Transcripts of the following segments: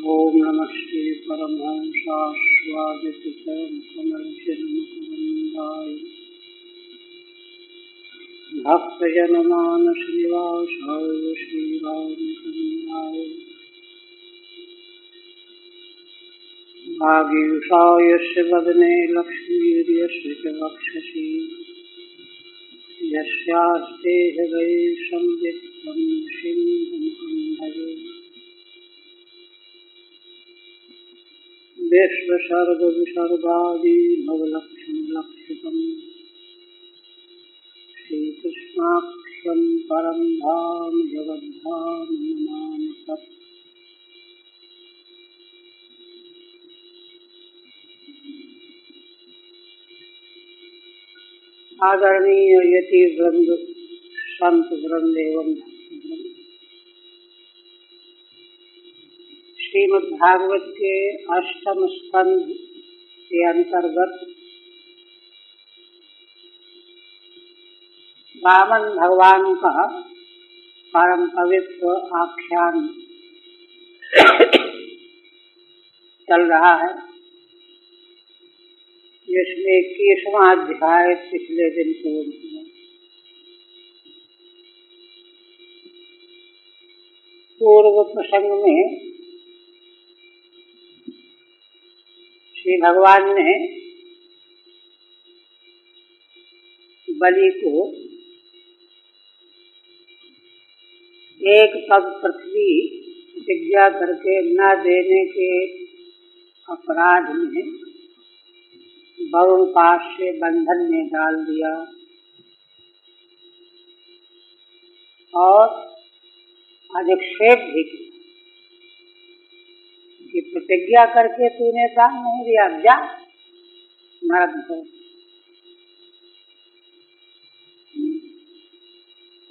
ओम नमः श्री परमहंसास्वादितकमलचिन्मकरन्दाय भक्तजनमानस निवासाय श्रीरामचन्द्राय भागीरथाय वदने लक्ष्मीर्यस्य च वक्षसि यस्यास्ते हृदये संवित्तं सिंहं भजे। विश्वसर्गविसर्गादि भवलक्ष्यं श्रीकृष्णाख्यं परं धाम जगद्धाम नमामि तत्। आदरणीय यति वृंद, संत वृंद एवं भक्तवृंद, श्रीमद् भागवत के अष्टम स्कंध के अंतर्गत वामन भगवान का परम पवित्र आख्यान चल रहा है, जिसमें 21वां अध्याय पिछले दिन पूर्ण हुआ। पूर्व प्रसंग में श्री भगवान ने बलि को एक पग पृथ्वी प्रतिज्ञा करके न देने के अपराध में वरुण पाश से बंधन में डाल दिया और अधिक्षेप भी किया कि प्रतिज्ञा करके तूने दान नहीं दिया, जा नरक हो।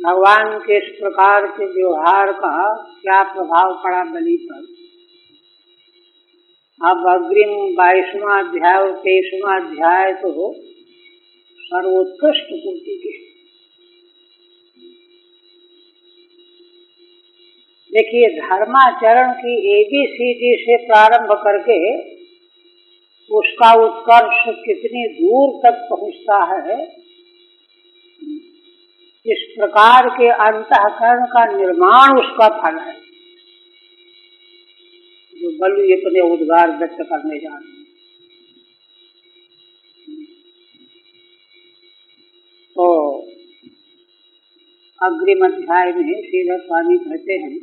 भगवान के इस प्रकार के व्यवहार का क्या प्रभाव पड़ा बलि पर। अब अग्रिम 22वां अध्याय और 23वां अध्याय तो सर्वोत्कृष्ट कोटि के। देखिए, धर्माचरण की ABCD से प्रारंभ करके उसका उत्कर्ष कितनी दूर तक पहुंचता है, इस प्रकार के अंतःकरण का निर्माण उसका फल है, जो बलि अपने उद्गार व्यक्त करने जा रहे हैं। तो अग्रिम अध्याय में श्रीधर स्वामी कहते हैं,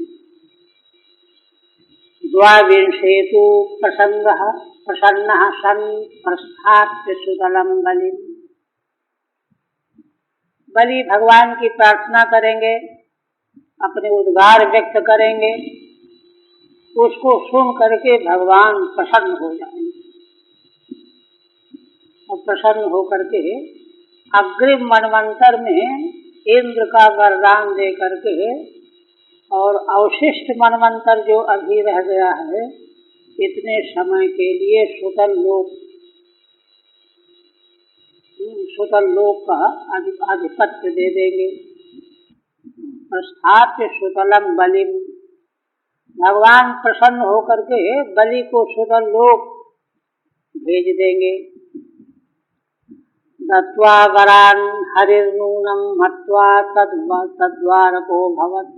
द्वाविंशेतु प्रसंगः प्रसन्नः सन् प्रस्थाप्य सुतलं बलि। बलि भगवान की प्रार्थना करेंगे, अपने उद्गार व्यक्त करेंगे, उसको सुन करके भगवान प्रसन्न हो जाएंगे और प्रसन्न होकर के अग्रिम मनवंतर में इंद्र का वरदान दे करके और अवशिष्ट मनवंतर जो अभी रह गया है, इतने समय के लिए सुतल लोक का आधिपत्य दे देंगे। प्रस्थाप्य सुतलम बलिम, भगवान प्रसन्न होकर के बलि को सुतल लोक भेज देंगे। दत्वा वरान हरिर्नूनम मत्वा तद्वारको भवत्।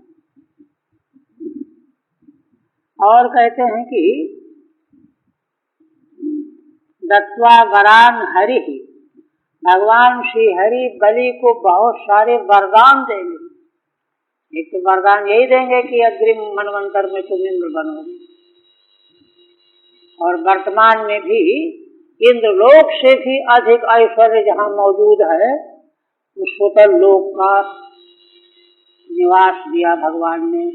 और कहते हैं कि दत्वा वरान हरि, भगवान श्री हरि बलि को बहुत सारे वरदान देंगे। एक तो वरदान यही देंगे कि अग्रिम मनवंतर में तुम इंद्र बनोगे, और वर्तमान में भी इंद्रलोक से भी अधिक ऐश्वर्य जहाँ मौजूद है, उस सुतल लोक का निवास दिया भगवान ने।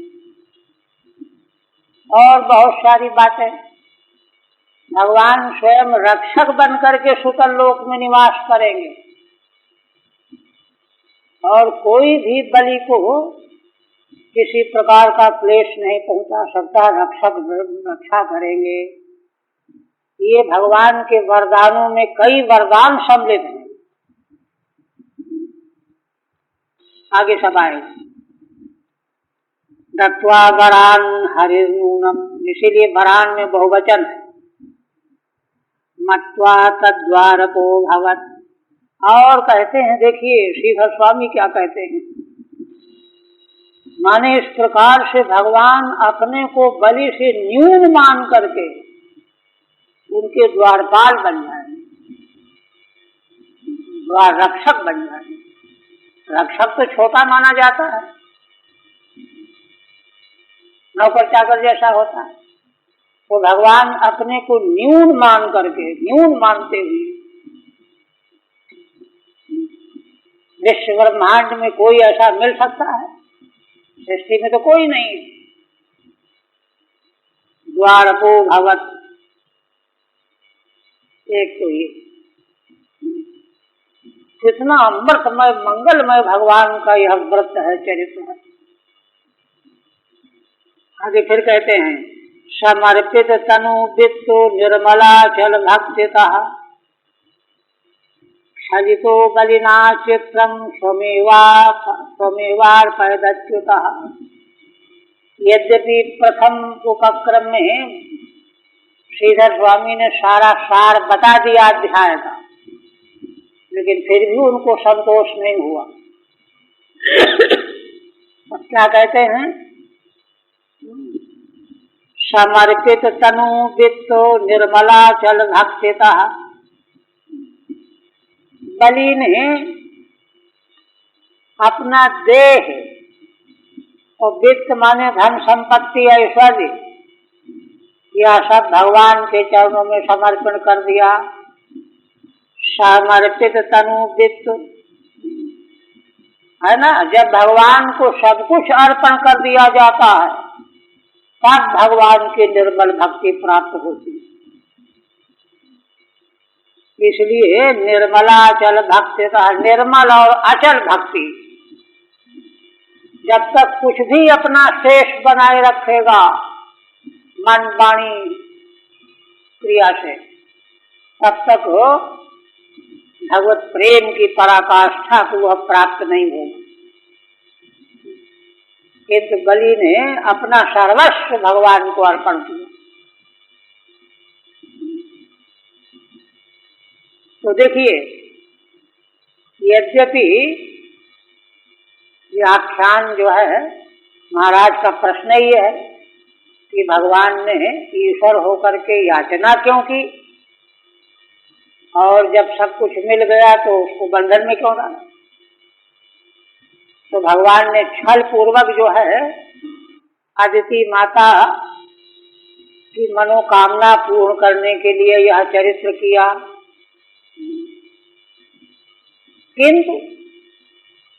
और बहुत सारी बातें, भगवान स्वयं रक्षक बन करके सुतल लोक में निवास करेंगे और कोई भी बलि को किसी प्रकार का क्लेश नहीं पहुंचा सकता, रक्षा करेंगे। ये भगवान के वरदानों में कई वरदान सम्मिलित हैं। आगे सब आए, दत्वा वरान हरिर्नूनम, इसीलिए वरान में बहुवचन है। मत्वा तद्वारको भवत्। और कहते हैं, देखिए श्रीधर स्वामी क्या कहते हैं, माने इस प्रकार से भगवान अपने को बलि से न्यून मान करके उनके द्वारपाल बन जाए, द्वार रक्षक बन जाए। रक्षक तो छोटा माना जाता है, नौकर चाकर जैसा होता है। तो भगवान अपने को न्यून मान करके, न्यून मानते हुए, विश्व ब्रह्मांड में कोई ऐसा मिल सकता है? सृष्टि में तो कोई नहीं। द्वारको भवत्, एक तो ये कितना अमृतमय मंगलमय भगवान का यह व्रत है, चरित्र है। आगे फिर कहते हैं, समर्पित तनु वित्तो निर्मलाचल भक्तितः छलितो बलिना चित्रम स्वमेवार्पयदच्युतः। यद्यपि प्रथम उपक्रम में श्रीधर स्वामी ने सारा सार बता दिया अध्याय का, लेकिन फिर भी उनको संतोष नहीं हुआ। क्या कहते हैं, समर्पित तनु वित्तो निर्मलाचल भक्तितः। बलि ने अपना देह, और वित्त माने धन संपत्ति ऐश्वर्य, यह सब भगवान के चरणों में समर्पण कर दिया। समर्पित तनु वित्त है ना, जब भगवान को सब कुछ अर्पण कर दिया जाता है तब भगवान की निर्मल भक्ति प्राप्त होती है। इसलिए निर्मलाचल भक्ति का, निर्मल और अचल भक्ति, जब तक कुछ भी अपना शेष बनाए रखेगा मन वाणी क्रिया से, तब तक भगवत प्रेम की पराकाष्ठा को वह प्राप्त नहीं होगा। किंतु बलि ने अपना सर्वस्व भगवान को अर्पण किया। तो देखिए, यद्यपि ये आख्यान जो है, महाराज का प्रश्न ही है कि भगवान ने ईश्वर होकर के याचना क्यों की, और जब सब कुछ मिल गया तो उसको बंधन में क्यों डाला। तो भगवान ने छल पूर्वक जो है अदिति माता की मनोकामना पूर्ण करने के लिए यह चरित्र किया। किंतु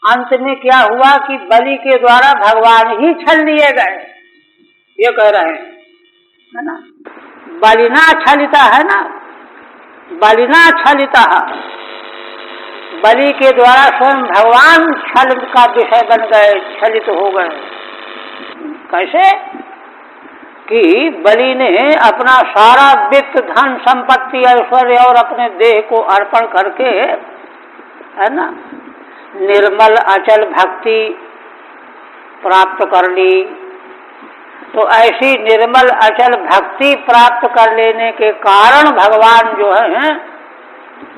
अंत में क्या हुआ कि बलि के द्वारा भगवान ही छल लिए गए, ये कह रहे हैं, है ना। बलिना छलिता है ना, बलिना छलिता, बलि के द्वारा स्वयं भगवान छल का विषय बन गए, छलित हो गए। कैसे कि बलि ने अपना सारा वित्त, धन संपत्ति, ऐश्वर्य और अपने देह को अर्पण करके, है ना, निर्मल अचल भक्ति प्राप्त कर ली। तो ऐसी निर्मल अचल भक्ति प्राप्त कर लेने के कारण भगवान जो है,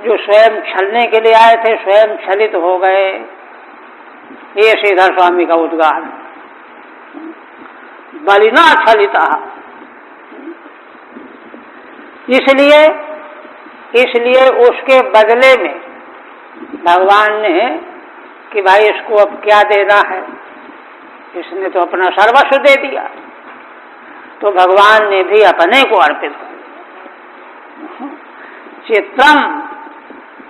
जो स्वयं छलने के लिए आए थे, स्वयं छलित हो गए। ये श्रीधर स्वामी का उद्गार, बलिना छलिता। इसलिए उसके बदले में भगवान ने कि भाई इसको अब क्या देना है, इसने तो अपना सर्वस्व दे दिया, तो भगवान ने भी अपने को अर्पित कर दिया। चित्रम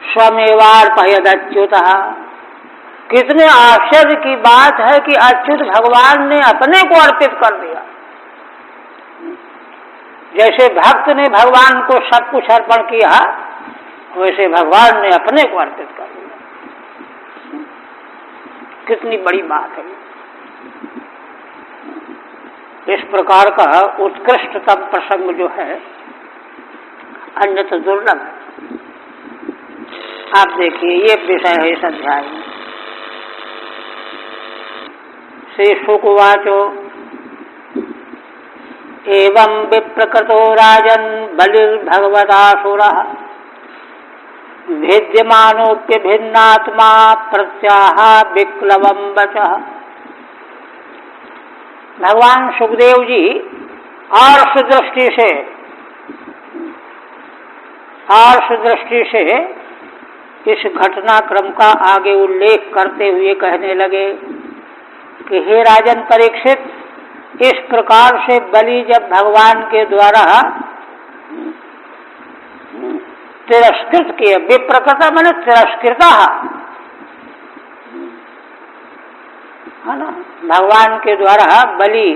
स्वमेवार्पयदच्युतः। कितने आश्चर्य की बात है कि अच्युत भगवान ने अपने को अर्पित कर दिया। जैसे भक्त ने भगवान को सब कुछ अर्पण किया, वैसे भगवान ने अपने को अर्पित कर दिया। कितनी बड़ी बात है। इस प्रकार का उत्कृष्टतम प्रसंग जो है अन्यथा दुर्लभ है। आप देखिए, ये विषय है इस अध्याय में। श्री शुक उवाचो एवं विप्रकृतो राजन बलिर्भगवदासुरः भेद्यमानोप्य भिन्नात्मा प्रत्याह विक्लवम वचः। भगवान सुखदेव जी आर्ष दृष्टि से इस घटनाक्रम का आगे उल्लेख करते हुए कहने लगे कि हे राजन परीक्षित, इस प्रकार से बलि जब भगवान के द्वारा तिरस्कृत किए, विप्रकृत मैंने तिरस्कृता है ना, भगवान के द्वारा बलि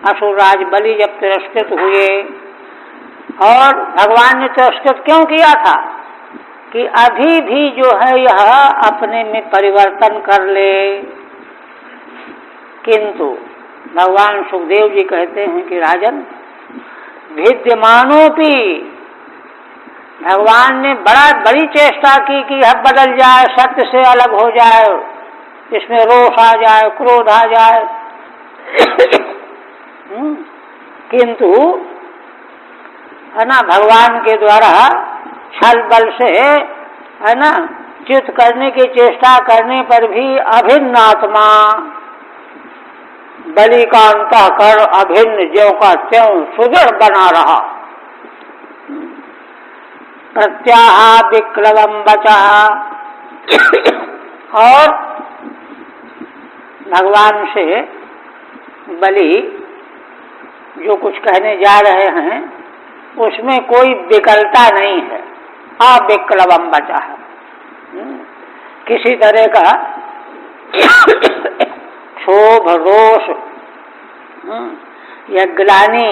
असुरराज बलि जब तिरस्कृत हुए, और भगवान ने तिरस्कृत क्यों किया था कि अभी भी जो है यह अपने में परिवर्तन कर ले। किंतु भगवान सुखदेव जी कहते हैं कि राजन विद्यमानोपि, भगवान ने बड़ी चेष्टा की कि यह बदल जाए, सत्य से अलग हो जाए, इसमें रोष आ जाए, क्रोध आ जाए, किंतु है ना भगवान के द्वारा छल बल से है ना च्युत करने की चेष्टा करने पर भी अभिन्न आत्मा बलि का अंतःकर अभिन्न ज्यों का त्यों सुदृढ़ बना रहा। प्रत्याह विक्लवम वचः, और भगवान से बलि जो कुछ कहने जा रहे हैं उसमें कोई विकलता नहीं है, अविक्लवम वचः, किसी तरह का क्षोभ रोष या ग्लानि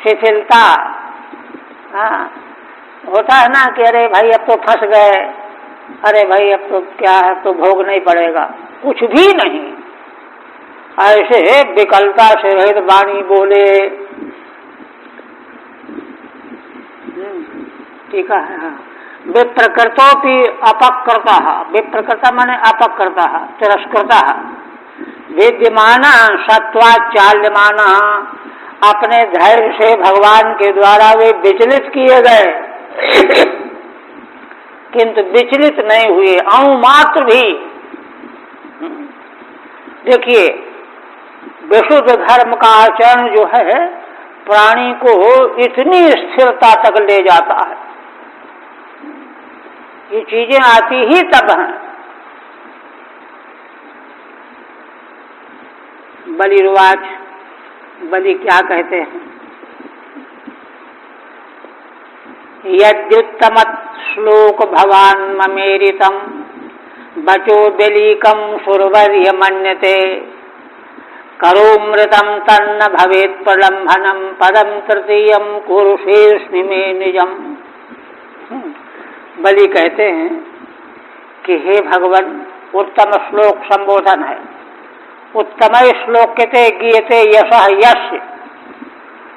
शिथिलता होता है ना कि अरे भाई अब तो फंस गए, अरे भाई अब तो क्या है, तो भोग नहीं पड़ेगा, कुछ भी नहीं। ऐसे विकलता से रहित वाणी बोले। ठीक है। विप्रकृतोपि अपकृता, विप्रकृता माने अपकृता तिरस्कृता, विद्यमान सत्वाचाल्यमान, अपने धैर्य से भगवान के द्वारा वे विचलित किए गए, किंतु विचलित नहीं हुए अणु मात्र भी। देखिए विशुद्ध धर्म का आचरण जो है प्राणी को इतनी स्थिरता तक ले जाता है, ये चीजें आती ही तब हैं। बलिर्वाच, बलि क्या कहते हैं, यद्युत्तमत् श्लोक भवान ममेरितम बचो बलीकम सुरवर्य मन्यते करोमृतम तन्न भवेत् प्रलंभनम पदम तृतीयम कुरुषेऽस्मि मे निजम। बलि कहते हैं कि हे भगवान, उत्तम श्लोक संबोधन है, उत्तम श्लोक कहते गीयते यशः यश,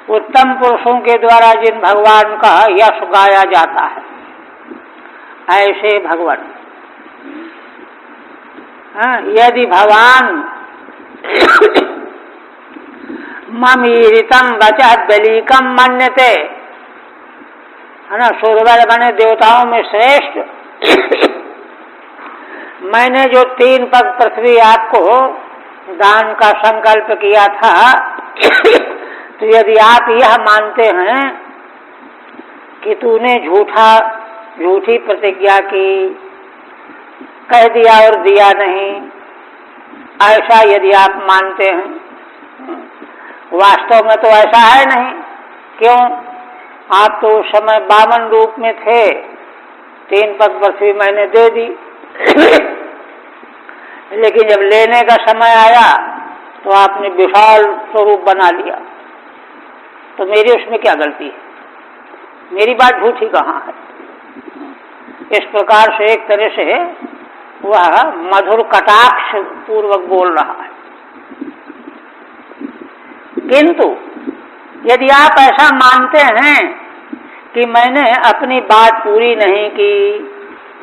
उत्तम पुरुषों के द्वारा जिन भगवान का यश गाया जाता है, ऐसे भगवान यदि भगवान ममीरितम वचः बलीकम मन्यते, है ना, सूर्यवर बने देवताओं में श्रेष्ठ, मैंने जो 3 पग पृथ्वी आपको दान का संकल्प किया था, तो यदि आप यह मानते हैं कि तूने झूठी प्रतिज्ञा की, कह दिया और दिया नहीं, ऐसा यदि आप मानते हैं, वास्तव में तो ऐसा है नहीं। क्यों? आप तो उस समय 52 रूप में थे, 3 पग पृथ्वी मैंने दे दी, लेकिन जब लेने का समय आया तो आपने विशाल स्वरूप बना लिया, तो मेरी उसमें क्या गलती है, मेरी बात झूठी कहाँ है। इस प्रकार से एक तरह से वह मधुर कटाक्ष पूर्वक बोल रहा है। किंतु यदि आप ऐसा मानते हैं कि मैंने अपनी बात पूरी नहीं की,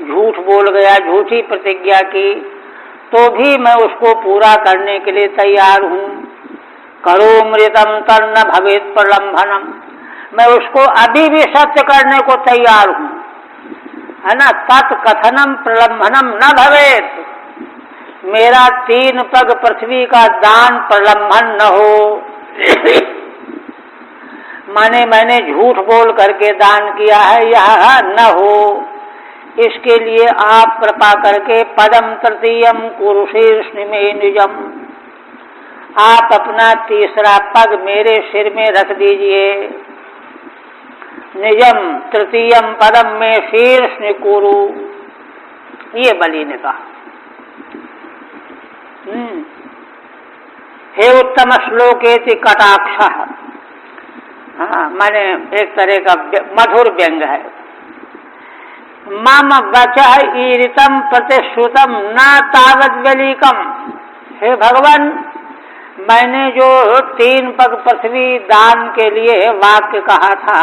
झूठ बोल गया, झूठी प्रतिज्ञा की, तो भी मैं उसको पूरा करने के लिए तैयार हूँ, करोमृतम तन्न भवेत प्रलंभनम, मैं उसको अभी भी सत्य करने को तैयार हूं, है ना। तत्कथनम प्रलंभनम न भवेत, मेरा 3 पग पृथ्वी का दान प्रलंबन न हो। माने मैंने झूठ बोल करके दान किया है, यह न हो। इसके लिए आप कृपा करके पदम तृतीयम कुरुशीर्ष्णि में निजम, आप अपना 3रा पग मेरे सिर में रख दीजिए। निजम तृतीयम पदम में शीर्ष्णि कुरु, ये बलि ने कहा। हे उत्तम श्लोकेति कटाक्ष, हाँ माने एक तरह का मधुर व्यंग है। मम वचः ईरितम प्रतिश्रुतम न तावत बलिकम, हे भगवान मैंने जो 3 पग पृथ्वी दान के लिए वाक्य कहा था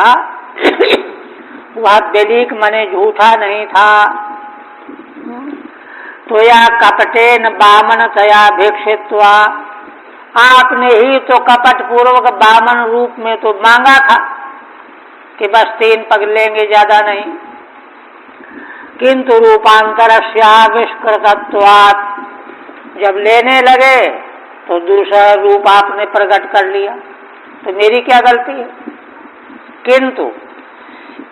वह बेलीक मने झूठा नहीं था। तो या कपटेन बामन तया भिक्षित्वा, आपने ही तो कपट पूर्वक बामन रूप में तो मांगा था कि बस 3 पग लेंगे, ज्यादा नहीं। किंतु रूपांतरस्याविष्कृतत्वात्, जब लेने लगे तो दूसरा रूप आपने प्रकट कर लिया, तो मेरी क्या गलती है। किंतु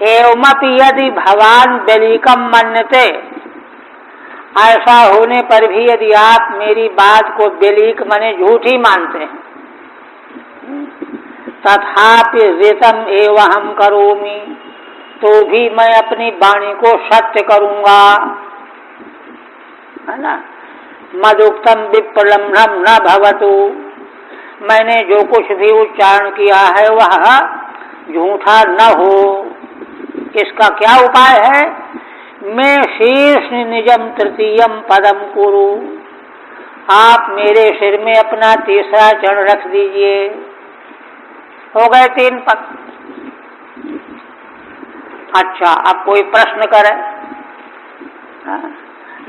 एवमपि यदि भवान बेलीकम मन्यते, ऐसा होने पर भी यदि आप मेरी बात को बेलीक मने झूठी मानते हैं, तथापि ऋतम एव हम करोमि, तो भी मैं अपनी वाणी को सत्य करूंगा, है ना। मदुक्तम विप्रलम्भम न भवतु, मैंने जो कुछ भी उच्चारण किया है वह झूठा न हो। इसका क्या उपाय है। मैं शीर्ष निजम तृतीयम पदम कुरु, आप मेरे सिर में अपना 3रा चरण रख दीजिए। हो गए 3 पग। अच्छा, अब कोई प्रश्न करे।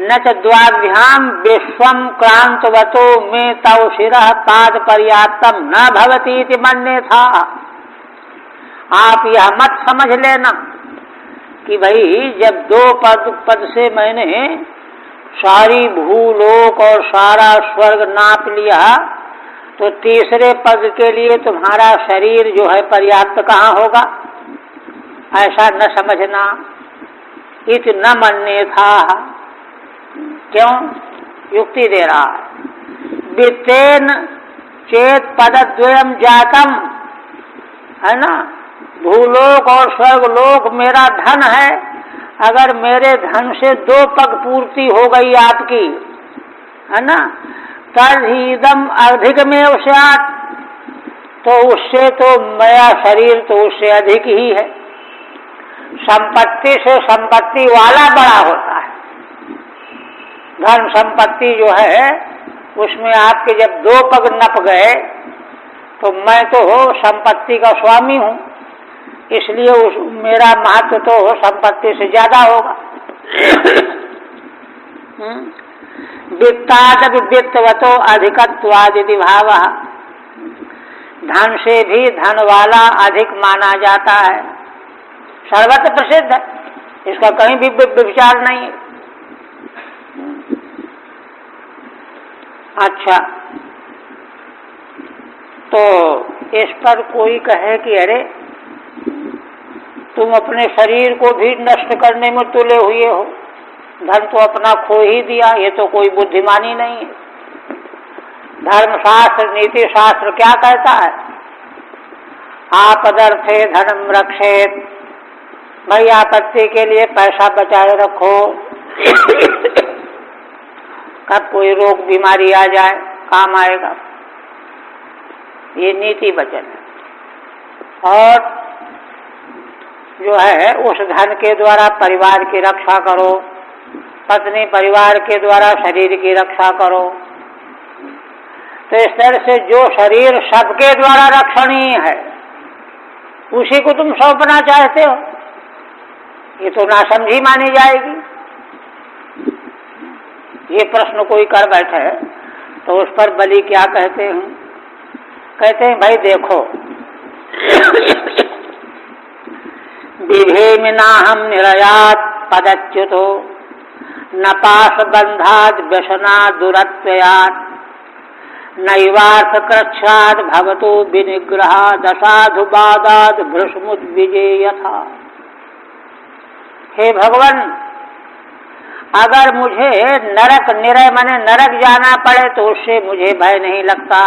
न च द्वाभ्याम विश्वम क्रांतवतो में तव शिरः पाद पर्याप्तम न भवती इति मन्ये था। आप यह मत समझ लेना कि भाई जब 2 पद से मैंने सारी भूलोक और सारा स्वर्ग नाप लिया, तो 3रे पद के लिए तुम्हारा शरीर जो है पर्याप्त कहाँ होगा, ऐसा न समझना। इत न मन्ये था, क्यों, युक्ति दे रहा है। वित्तेन चेत पदद्वयम जातम, है ना। भूलोक और स्वर्गलोक मेरा धन है, अगर मेरे धन से 2 पग पूर्ति हो गई आपकी, है ना, तदीदम अधिक में स्यात्, तो उससे तो मेरा शरीर तो उससे अधिक ही है। संपत्ति से संपत्ति वाला बड़ा होता है। धन संपत्ति जो है उसमें आपके जब 2 पग नप गए तो मैं तो संपत्ति का स्वामी हूँ, इसलिए मेरा महत्व तो संपत्ति से ज्यादा होगा। वित्तादपि वित्तवतो अधिकत्वादिति भावः, धन से भी धन वाला अधिक माना जाता है, सर्वत्र प्रसिद्ध है, इसका कहीं भी विचार नहीं है। अच्छा, तो इस पर कोई कहे कि अरे तुम अपने शरीर को भी नष्ट करने में तुले हुए हो, धन तो अपना खो ही दिया, ये तो कोई बुद्धिमानी नहीं है। धर्मशास्त्र नीति शास्त्र क्या कहता है, आपदर्थे धनम रक्षेत, भाई आपत्ति के लिए पैसा बचाए रखो, कब कोई रोग बीमारी आ जाए काम आएगा, ये नीति वचन है। और जो है उस धन के द्वारा परिवार की रक्षा करो, पत्नी परिवार के द्वारा शरीर की रक्षा करो। तो इस तरह से जो शरीर सबके द्वारा रक्षणीय है उसी को तुम सौंपना चाहते हो, ये तो नासमझी मानी जाएगी। ये प्रश्न कोई कर बैठे तो उस पर बलि क्या कहते हैं, कहते हैं भाई देखो, विभेमिनाहम निरयात पदच्युतो न पाश बंधाद व्यसना दुरत्वयात नैवार्थ कृच्छाद भवतो विनिग्रहा दशाधुबादाद भृष्मुद्विजेयथा। हे भगवान, अगर मुझे नरक निरय माने नरक जाना पड़े तो उससे मुझे भय नहीं लगता,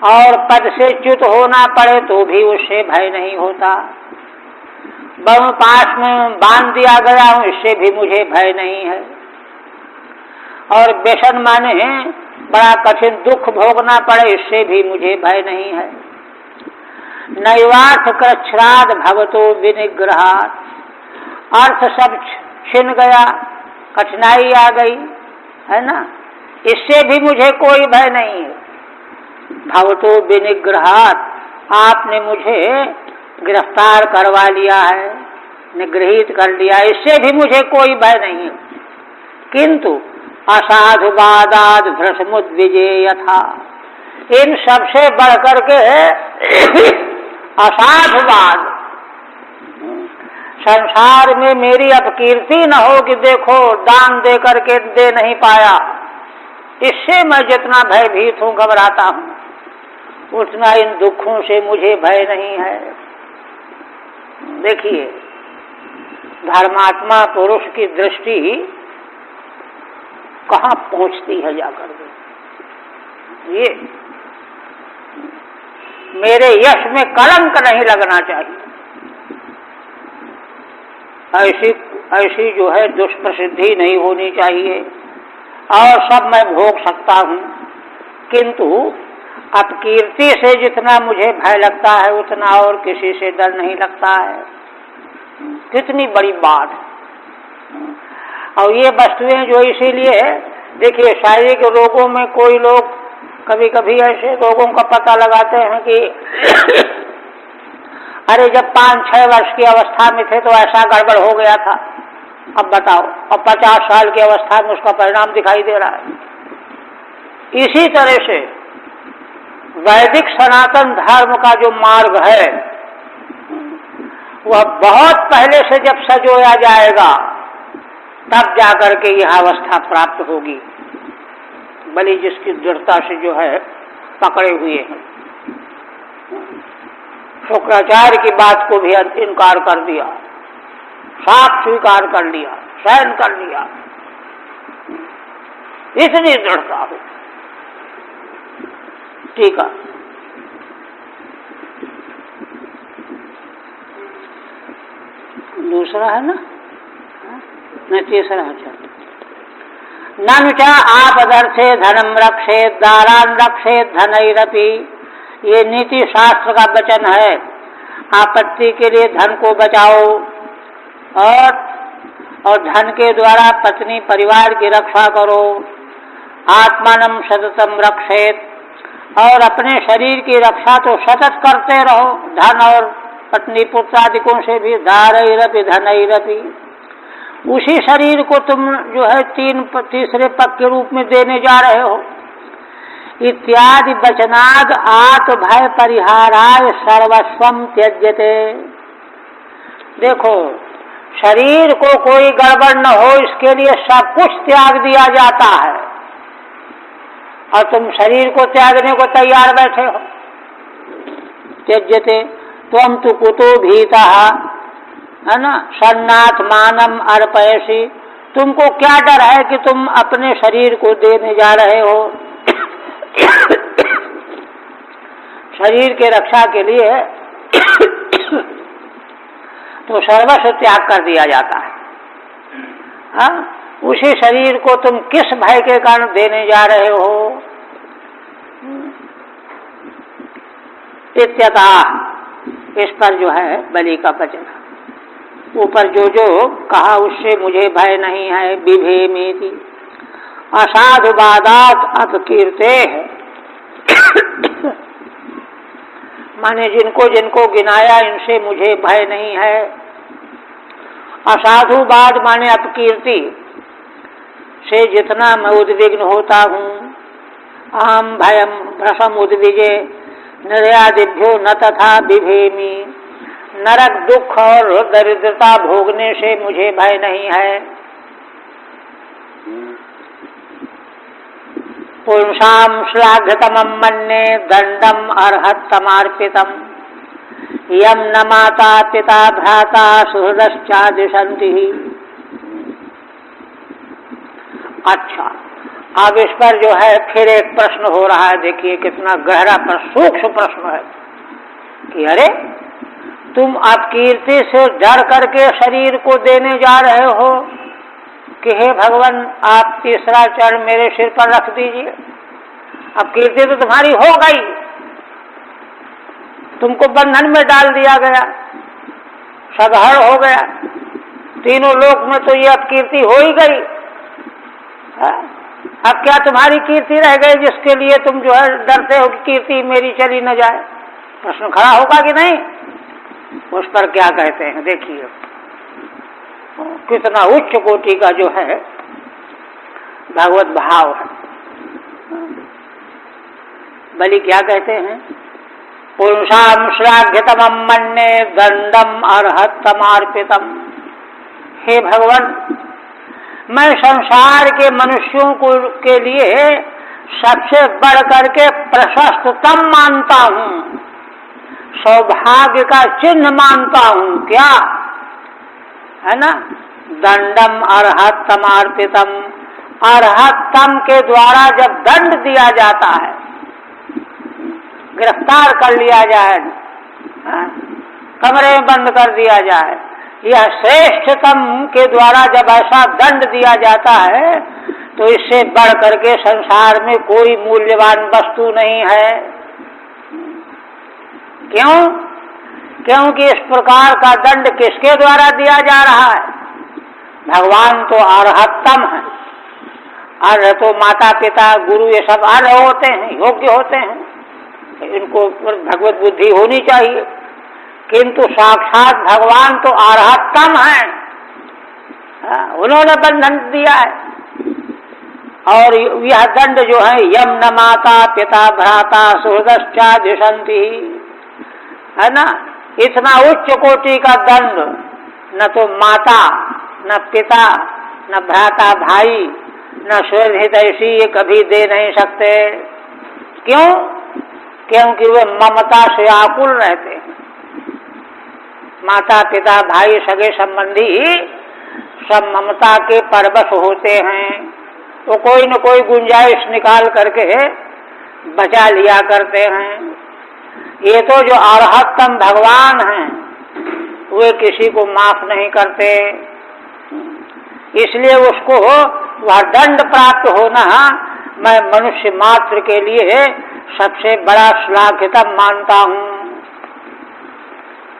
और पद से च्युत होना पड़े तो भी उससे भय नहीं होता, पास में बांध दिया गया हूं इससे भी मुझे भय नहीं है, और व्यसन माने बड़ा कठिन दुख भोगना पड़े इससे भी मुझे भय नहीं है। नैवार्थ कृच्छ्राद भवतो विनिग्रहात्, अर्थ सब छिन गया, कठिनाई आ गई है ना, इससे भी मुझे कोई भय नहीं है। भवतो विनिग्रहात्, आपने मुझे गिरफ्तार करवा लिया है, निगृहित कर लिया, इससे भी मुझे कोई भय नहीं है। किंतु असाधुवादाद भ्रष्मुद्विजेयथा, इन सबसे बढ़कर के असाधुवाद, संसार में मेरी अपकीर्ति न हो कि देखो दान दे करके दे नहीं पाया, इससे मैं जितना भयभीत हूं, घबराता हूं, उतना इन दुखों से मुझे भय नहीं है। देखिए, धर्मात्मा पुरुष की दृष्टि कहाँ पहुंचती है जाकर के। ये मेरे यश में कलंक नहीं लगना चाहिए, ऐसी जो है दुष्प्रसिद्धि नहीं होनी चाहिए, और सब मैं भोग सकता हूँ, किंतु अपकीर्ति से जितना मुझे भय लगता है उतना और किसी से डर नहीं लगता है। कितनी बड़ी बात है। और ये वस्तुएं जो इसीलिए देखिए, शारीरिक रोगों में कोई लोग कभी कभी ऐसे रोगों का पता लगाते हैं कि अरे जब 5-6 वर्ष की अवस्था में थे तो ऐसा गड़बड़ हो गया था, अब बताओ, अब 50 साल की अवस्था में उसका परिणाम दिखाई दे रहा है। इसी तरह से वैदिक सनातन धर्म का जो मार्ग है वह बहुत पहले से जब सजोया जाएगा तब जाकर के यह अवस्था प्राप्त होगी। बलि जिसकी दृढ़ता से जो है पकड़े हुए हैं, शुक्राचार्य की बात को भी इनकार कर दिया, साफ स्वीकार कर लिया, सहन कर लिया, इतनी दृढ़ता है। ठीक है, दूसरा है ना, नहीं तीसरा है। अच्छा, ननु च आपदर्थे धनम रक्षेत दारान रक्षेत धनैरपि, ये नीति शास्त्र का वचन है। आपत्ति के लिए धन को बचाओ, और धन के द्वारा पत्नी परिवार की रक्षा करो। आत्मानम सततम रक्षेत, और अपने शरीर की रक्षा तो सतत करते रहो, धन और पत्नी पुत्रादिकों से भी। धारैरपि धनैरपि, उसी शरीर को तुम जो है तीसरे पग के रूप में देने जा रहे हो। इत्यादि वचनाद आत्म भय परिहाराय सर्वस्वम त्यज्यते। देखो, शरीर को कोई गड़बड़ न हो इसके लिए सब कुछ त्याग दिया जाता है, और तुम शरीर को त्यागने को तैयार बैठे हो। त्यज्यते त्वं तु कुतो भीतः, है ना, सन्नाथ मानम अर्पयसि, तुमको क्या डर है कि तुम अपने शरीर को देने जा रहे हो। शरीर के रक्षा के लिए तो सर्वस्व त्याग कर दिया जाता है। हाँ, उसी शरीर को तुम किस भय के कारण देने जा रहे हो। इत्यतः, इस पर जो है बलि का वचन, ऊपर जो जो कहा उससे मुझे भय नहीं है। बिभेमेति असाधुवादात अपकीर्ते है, माने जिनको जिनको गिनाया इनसे मुझे भय नहीं है। असाधुवाद माने अपकीर्ति से जितना मैं उद्विग्न होता हूँ, अहम भयम भ्रशम उद्विजे निर्यादिभ्यो न तथा बिभेमी। नरक दुख और दरिद्रता भोगने से मुझे भय नहीं है। पुंसाम श्लाघ्यतमं मन्ये दंडम अर्हत्तमार्पितम् यम न माता पिता भ्राता सुहृदश्चादिशन्ति। अच्छा, अब इस पर जो है फिर एक प्रश्न हो रहा है। देखिए कितना गहरा प्रश्न, सूक्ष्म प्रश्न है कि अरे तुम अपकीर्ति से डर करके शरीर को देने जा रहे हो कि हे भगवान आप तीसरा चरण मेरे सिर पर रख दीजिए। अपकीर्ति तो तुम्हारी हो गई, तुमको बंधन में डाल दिया गया, सदहड़ हो गया, तीनों लोक में तो ये अपकीर्ति हो ही गई। अब क्या तुम्हारी कीर्ति रह गई जिसके लिए तुम जो है डरते हो कि कीर्ति मेरी चली न जाए? प्रश्न खड़ा होगा कि नहीं? उस पर क्या कहते हैं देखिए, कितना उच्च कोटि का जो है भागवत भाव है। बलि क्या कहते हैं? पुंसाम श्लाघ्यतमं मन्ये दंडम अर्हत्तमार्पितम्। हे भगवान, मैं संसार के मनुष्यों को के लिए सबसे बढ़ करके प्रशस्ततम मानता हूँ, सौभाग्य का चिन्ह मानता हूँ। क्या है ना? दंडम अर्हत्तमार्पितम। अर्हत्तम के द्वारा जब दंड दिया जाता है, गिरफ्तार कर लिया जाए, कमरे में बंद कर दिया जाए, यह श्रेष्ठतम के द्वारा जब ऐसा दंड दिया जाता है तो इससे बढ़ करके संसार में कोई मूल्यवान वस्तु नहीं है। क्यों? क्योंकि इस प्रकार का दंड किसके द्वारा दिया जा रहा है? भगवान तो अर्हत्तम है। अर्ह तो माता पिता गुरु ये सब अर्ह होते हैं, योग्य होते हैं, इनको भगवत बुद्धि होनी चाहिए। किंतु साक्षात भगवान तो अर्हत्तम है, उन्होंने बंधन दिया है। और यह दंड जो है, यम न माता पिता भ्राता सुहृदश्चादिशन्ति, है ना? इतना उच्च कोटि का दंड न तो माता, न पिता, न भ्राता भाई, न सुहृदयसी ये कभी दे नहीं सकते। क्यों? क्योंकि वे ममता से आकुल रहते हैं। माता पिता भाई सगे संबंधी सब ममता के परवश होते हैं, वो कोई न कोई गुंजाइश निकाल करके बचा लिया करते हैं। ये तो जो अर्हत्तम भगवान हैं वे किसी को माफ नहीं करते, इसलिए उसको वह दंड प्राप्त होना मैं मनुष्य मात्र के लिए सबसे बड़ा श्लाघितम मानता हूँ।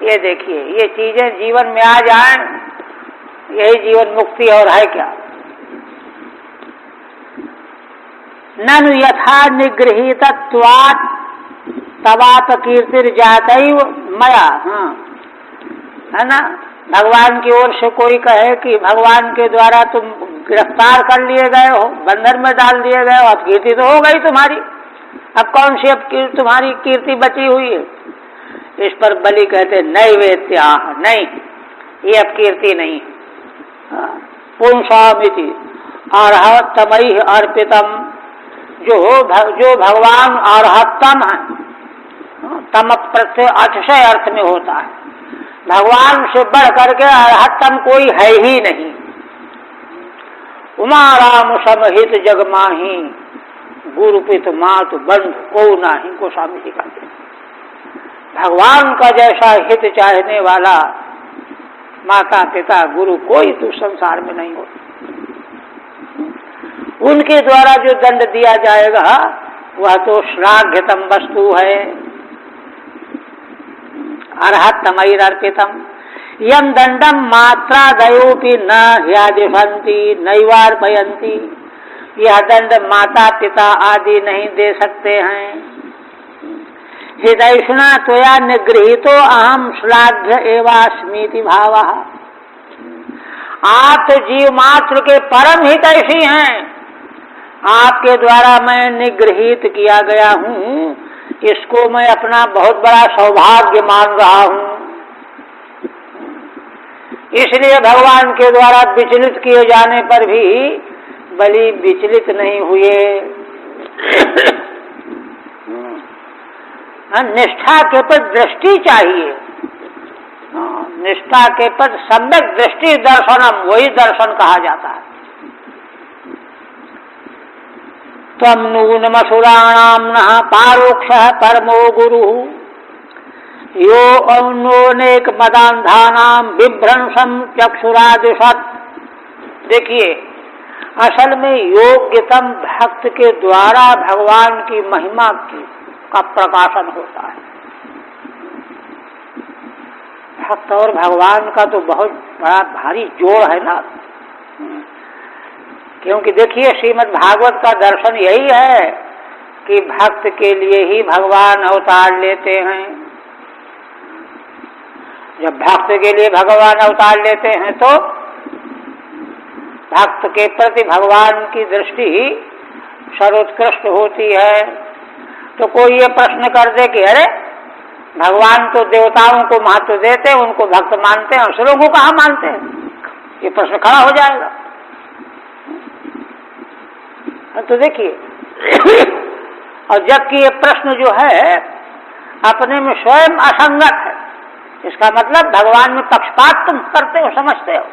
ये देखिए, ये चीजें जीवन में आ जाएं, यही जीवन मुक्ति और है क्या? ननु यथा निगृहीतत्वात् तवाप कीर्तिर्जातैव मया। है ना? भगवान की ओर से कोई कहे कि भगवान के द्वारा तुम गिरफ्तार कर लिए गए हो, बंधन में डाल दिए गए हो, अब कीर्ति तो हो गई तुम्हारी, अब कौन सी अब तुम्हारी कीर्ति बची हुई है? इस पर बलि कहते नैवेत्या, नहीं, ये अब कीर्ति नहीं। पुंसामिति अर्हत्तमैहि अर्पितम, जो भगवान अर्हत्तम है, तम प्रत्यय अतिशय अर्थ में होता है, भगवान से बढ़ करके अर्हत्तम कोई है ही नहीं। उमा राम समहित जग माही, गुरु पित मात बंधु को नाही, गोस्वामी जी कहते हैं। भगवान का जैसा हित चाहने वाला माता पिता गुरु कोई तो संसार में नहीं होता। उनके द्वारा जो दंड दिया जाएगा वह तो श्लाघ्यतम वस्तु है। अर्हत्तमैरर्पितम यम दंडम मात्रा दयोपि न ह्यादिशन्ति नैवार्पयन्ति, यह दंड माता पिता आदि नहीं दे सकते हैं। हृदयष्णा त्वया निगृहीतो अहम श्लाघ्य एवास्मीति भावः, आप तो जीव मात्र के परम हितैषी हैं, आपके द्वारा मैं निगृहीत किया गया हूँ, इसको मैं अपना बहुत बड़ा सौभाग्य मान रहा हूँ। इसलिए भगवान के द्वारा विचलित किए जाने पर भी बलि विचलित नहीं हुए। निष्ठा के पर दृष्टि चाहिए, निष्ठा के पर सम्यक दृष्टि दर्शनम, वही दर्शन कहा जाता है। तम नून मसुराणाम नः पारोक्ष परमो गुरु यो अनेक मदांधानाम विभ्रंशम चक्षुरादिशत। देखिए, असल में योग्यतम भक्त के द्वारा भगवान की महिमा का प्रकाशन होता है। भक्त और भगवान का तो बहुत बड़ा भारी जोड़ है ना, क्योंकि देखिए श्रीमद् भागवत का दर्शन यही है कि भक्त के लिए ही भगवान अवतार लेते हैं। जब भक्त के लिए भगवान अवतार लेते हैं तो भक्त के प्रति भगवान की दृष्टि सर्वोत्कृष्ट होती है। तो कोई ये प्रश्न कर दे कि अरे भगवान तो देवताओं को महत्व देते हैं, उनको भक्त मानते हैं, असुरों को कहाँ मानते हैं, ये प्रश्न खड़ा हो जाएगा। तो देखिए, और जबकि ये प्रश्न जो है अपने में स्वयं असंगत है, इसका मतलब भगवान में पक्षपात तुम करते हो, समझते हो।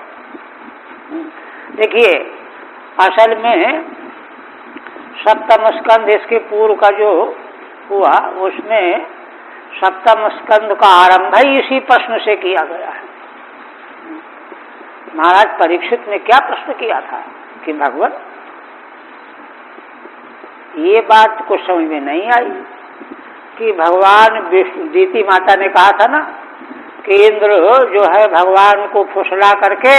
देखिए, असल में सप्तम स्कंध इसके पूर्व का जो हुआ, उसमें सप्तम स्कंध का आरंभ ही इसी प्रश्न से किया गया है। महाराज परीक्षित ने क्या प्रश्न किया था कि भगवान, ये बात कुछ समझ में नहीं आई कि भगवान दीति माता ने कहा था ना कि इंद्र जो है भगवान को फुसला करके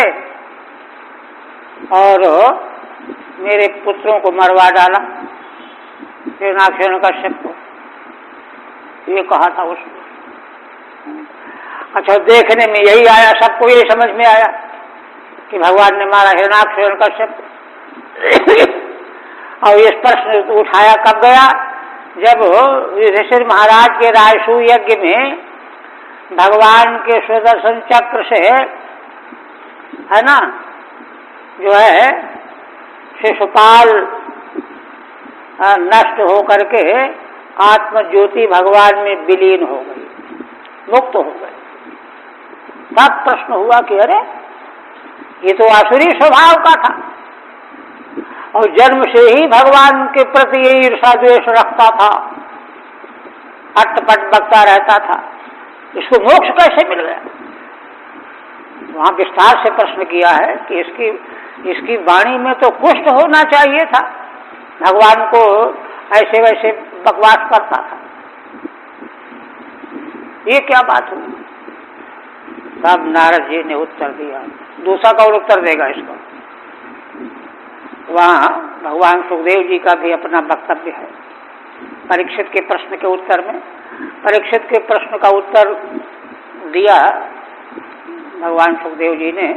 और मेरे पुत्रों को मरवा डाला, हिरण्याक्ष को, ये कहा था उसने। अच्छा, देखने में यही आया, सबको यही समझ में आया कि भगवान ने मारा हिरण्याक्ष। और इस प्रश्न उठाया कब गया, जब युधिष्ठिर महाराज के राजसूय यज्ञ में भगवान के सुदर्शन चक्र से, है ना, जो है शिशुपाल नष्ट होकर के आत्म ज्योति भगवान में विलीन हो गई, मुक्त हो गई। तब प्रश्न हुआ कि अरे ये तो आसुरी स्वभाव का था और जन्म से ही भगवान के प्रति ये ईर्षा द्वेष रखता था, अटपट बकता रहता था, इसको मोक्ष कैसे मिल गया। वहां विस्तार से प्रश्न किया है कि इसकी वाणी में तो कुष्ठ होना चाहिए था, भगवान को ऐसे वैसे बकवास करता था, ये क्या बात हुई। तब नारद जी ने उत्तर दिया, दूसरा कौन उत्तर देगा इसको। वहाँ भगवान सुखदेव जी का भी अपना वक्तव्य है परीक्षित के प्रश्न के उत्तर में। परीक्षित के प्रश्न का उत्तर दिया भगवान सुखदेव जी ने,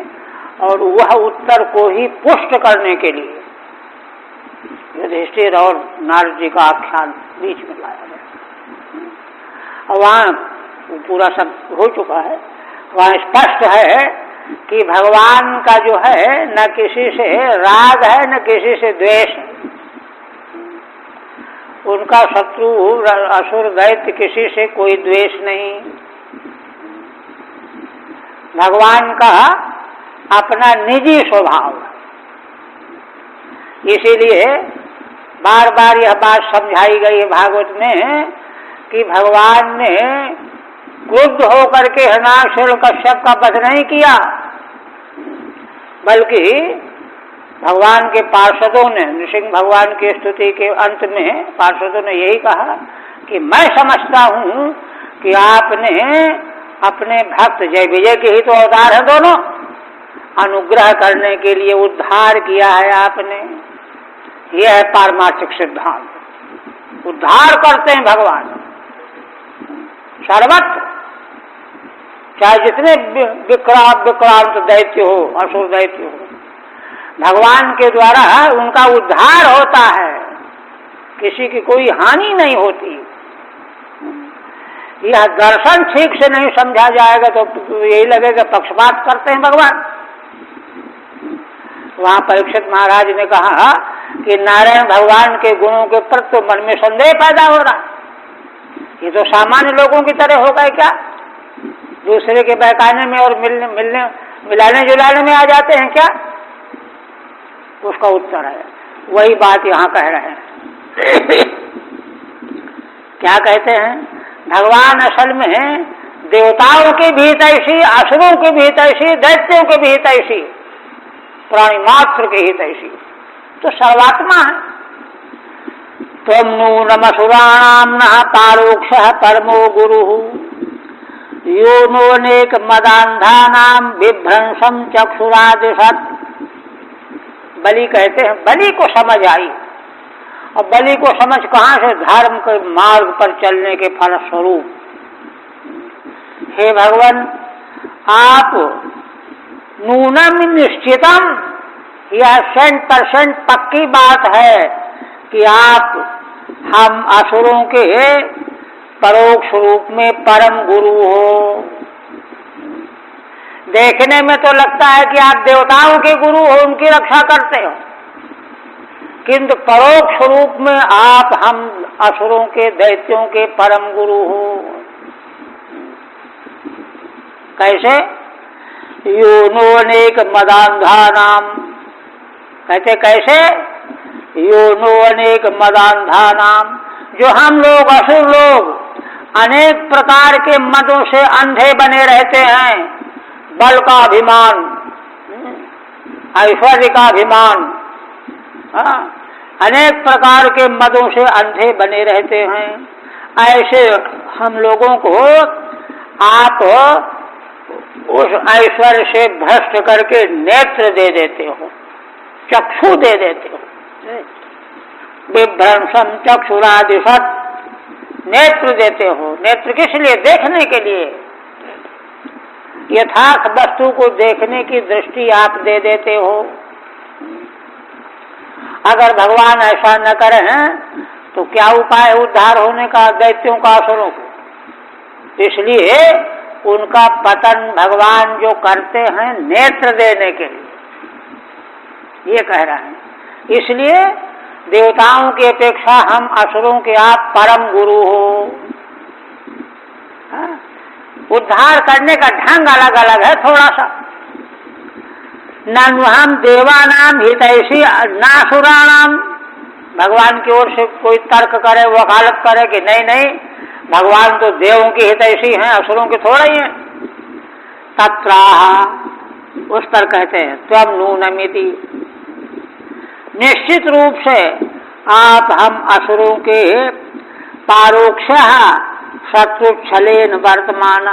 और वह उत्तर को ही पुष्ट करने के लिए युधिष्ठिर और नारद जी का आख्यान बीच में लाया गया। और वहाँ पूरा सब हो चुका है, वहाँ स्पष्ट है कि भगवान का जो है न किसी से राग है न किसी से द्वेष है, उनका शत्रु असुर दैत्य किसी से कोई द्वेष नहीं। भगवान का अपना निजी स्वभाव है, इसीलिए बार बार यह बात समझाई गई है भागवत में कि भगवान ने क्रुद्ध होकर के हिरण्याक्ष का वध नहीं किया, बल्कि भगवान के पार्षदों ने, नृसिंह भगवान की स्तुति के अंत में पार्षदों ने यही कहा कि मैं समझता हूँ कि आपने अपने भक्त जय विजय के ही तो अवतार है दोनों, अनुग्रह करने के लिए उद्धार किया है आपने। यह है पारमार्थिक सिद्धांत, उद्धार करते हैं भगवान सर्वत्र, चाहे जितने विक्रांत दैत्य हो, असुर दैत्य हो, भगवान के द्वारा उनका उद्धार होता है, किसी की कोई हानि नहीं होती। यह दर्शन ठीक से नहीं समझा जाएगा तो यही लगेगा पक्षपात करते हैं भगवान। वहां परीक्षित महाराज ने कहा कि नारायण भगवान के गुणों के प्रति तो मन में संदेह पैदा हो रहा, ये तो सामान्य लोगों की तरह होगा क्या, दूसरे के बहकाने में और मिलाने जुलाने में आ जाते हैं क्या? उसका उत्तर है वही बात यहाँ कह रहे हैं। क्या कहते हैं? भगवान असल में देवताओं की भी तैसी, असुरों की भी तैसी, दैत्यों की भी तैसी, प्राणी मात्र की ही तैसी, तो सर्वात्मा है। त्वं नूनमसुराणां नः पारोक्षः परमो गुरुः यो नोनेक मदान्धानां बिभ्रंशं चक्षुरादिशत्। बलि कहते हैं, बलि को समझ आई, और बलि को समझ कहाँ से? धर्म के मार्ग पर चलने के फलस्वरूप। हे भगवान, आप नूनम निश्चितम, यह 100% पक्की बात है कि आप हम असुरों के परोक्ष रूप में परम गुरु हो। देखने में तो लगता है कि आप देवताओं के गुरु हो, उनकी रक्षा करते हो, किंतु परोक्ष रूप में आप हम असुरों के, दैत्यों के परम गुरु हो। कैसे? यो नो अनेक मदान्धानाम, कहते कैसे? यो नो अनेक मदान्धानाम, जो हम लोग असुर लोग अनेक प्रकार के मदों से अंधे बने रहते हैं, बल का अभिमान, ऐश्वर्य का अभिमान, अनेक प्रकार के मदों से अंधे बने रहते हैं, ऐसे हम लोगों को आप उस ऐश्वर्य से भ्रष्ट करके नेत्र दे देते हो, चक्षु दे देते हो। विभ्रंशम चक्षुरादिशत्, नेत्र देते हो। नेत्र किस लिए? देखने के लिए, यथार्थ वस्तु को देखने की दृष्टि आप दे देते हो। अगर भगवान ऐसा न करें तो क्या उपाय उद्धार होने का दैत्यों का, असुरों को? इसलिए उनका पतन भगवान जो करते हैं नेत्र देने के लिए, ये कह रहे हैं। इसलिए देवताओं की अपेक्षा हम असुरों के आप परम गुरु हो। उद्धार करने का ढंग अलग अलग है थोड़ा सा। नन्वहम देवानाम हितैषी नासुराणाम, भगवान की ओर से कोई तर्क करे, वकालत करे कि नहीं नहीं भगवान तो देवों की हितैषी हैं, असुरों के थोड़ा ही हैं। तत्राह, उस पर कहते हैं त्वं नूनमिति, निश्चित रूप से आप हम असुरों के पारोक्षः शत्रु छलेन वर्तमान।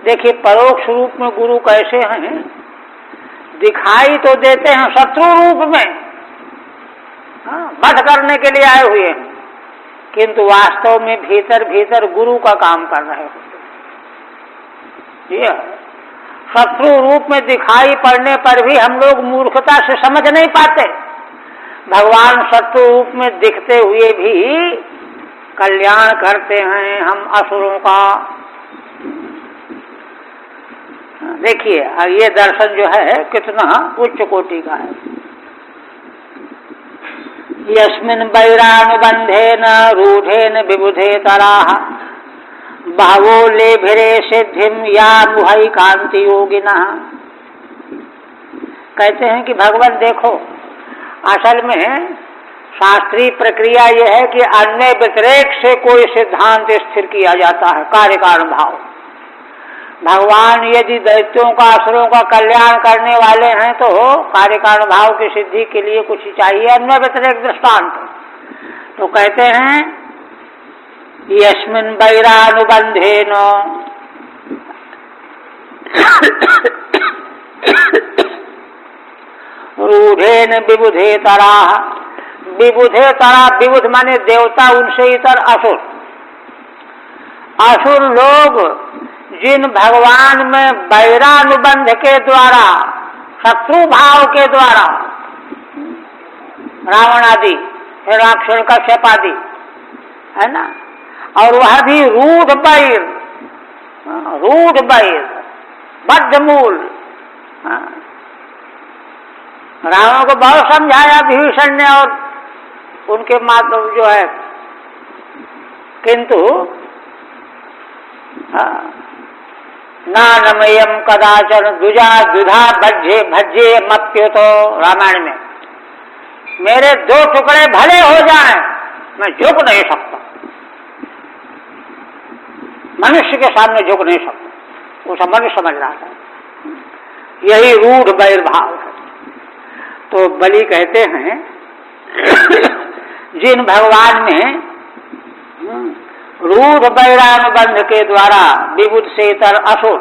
देखिए परोक्ष रूप में गुरु कैसे हैं, दिखाई तो देते हैं शत्रु रूप में, वध करने के लिए आए हुए हैं, किंतु वास्तव में भीतर भीतर गुरु का काम कर रहे होते। शत्रु रूप में दिखाई पड़ने पर भी हम लोग मूर्खता से समझ नहीं पाते। भगवान शत्रु रूप में दिखते हुए भी कल्याण करते हैं हम असुरों का। देखिए ये दर्शन जो है कितना उच्च कोटि का है। यस्मिन् वैरानुबंधेन रूढ़ेन विबुधे तराः बहवो लेभिरे सिद्धिम या मुहै कांति योगिनः। कहते हैं कि भगवान देखो, असल में शास्त्रीय प्रक्रिया यह है कि अन्य व्यतिरेक से कोई सिद्धांत स्थिर किया जाता है, कार्य कारण भाव। भगवान यदि दैत्यों का, असुरों का कल्याण करने वाले हैं तो कार्य कारण भाव की सिद्धि के लिए कुछ चाहिए अन्य व्यतिरेक दृष्टांत। तो कहते हैं यस्मिन् वैरानुबंधेन, रूढ़ेन विबुधे तराः, विबुधे तरा, विबुध माने देवता, उनसे इतर असुर। असुर लोग जिन भगवान में वैरानुबंध के द्वारा, शत्रु भाव के द्वारा रावण आदि, हिरण्यकश्यप आदि, है ना। और वह भी रूढ़ बैर, बद्धमूल। रावण को बहुत समझाया विभीषण ने और उनके माता जो है, किंतु नानमयम कदाचन दुधा भज्जे मप्युतो। रामायण में मेरे दो टुकड़े भले हो जाएं, मैं झुक नहीं सकता, मनुष्य के सामने झुक नहीं सकता। वो मनुष्य समझ रहा था, यही रूढ़ बैर भाव है। तो बलि कहते हैं जिन भगवान में रूढ़ बैरानुबंध के द्वारा विबुध सेतर असुर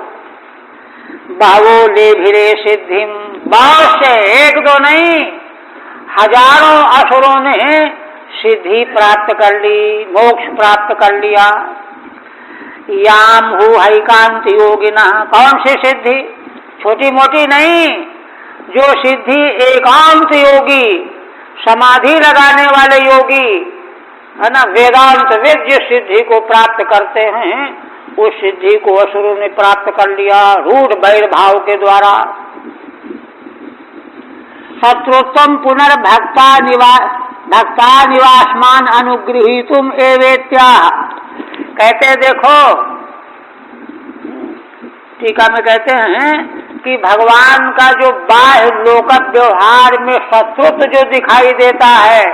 बावो ले भिरे सिद्धिम, बहुत से, एक दो नहीं, हजारों असुरों ने सिद्धि प्राप्त कर ली, मोक्ष प्राप्त कर लिया। याम हु हैकांत योगिना, कौन सी सिद्धि? छोटी मोटी नहीं, जो सिद्धि एकांत योगी, समाधि लगाने वाले योगी, है ना, वेदांत वेद्य सिद्धि को प्राप्त करते हैं, उस सिद्धि को असुरों ने प्राप्त कर लिया रूढ़ बैर भाव के द्वारा। शत्रुत्वम पुनर्भक्ता निवासमान अनुगृहीतुम एवेत्या। कहते देखो, टीका में कहते हैं कि भगवान का जो बाह्य लोक व्यवहार में शत्रुत्व जो दिखाई देता है,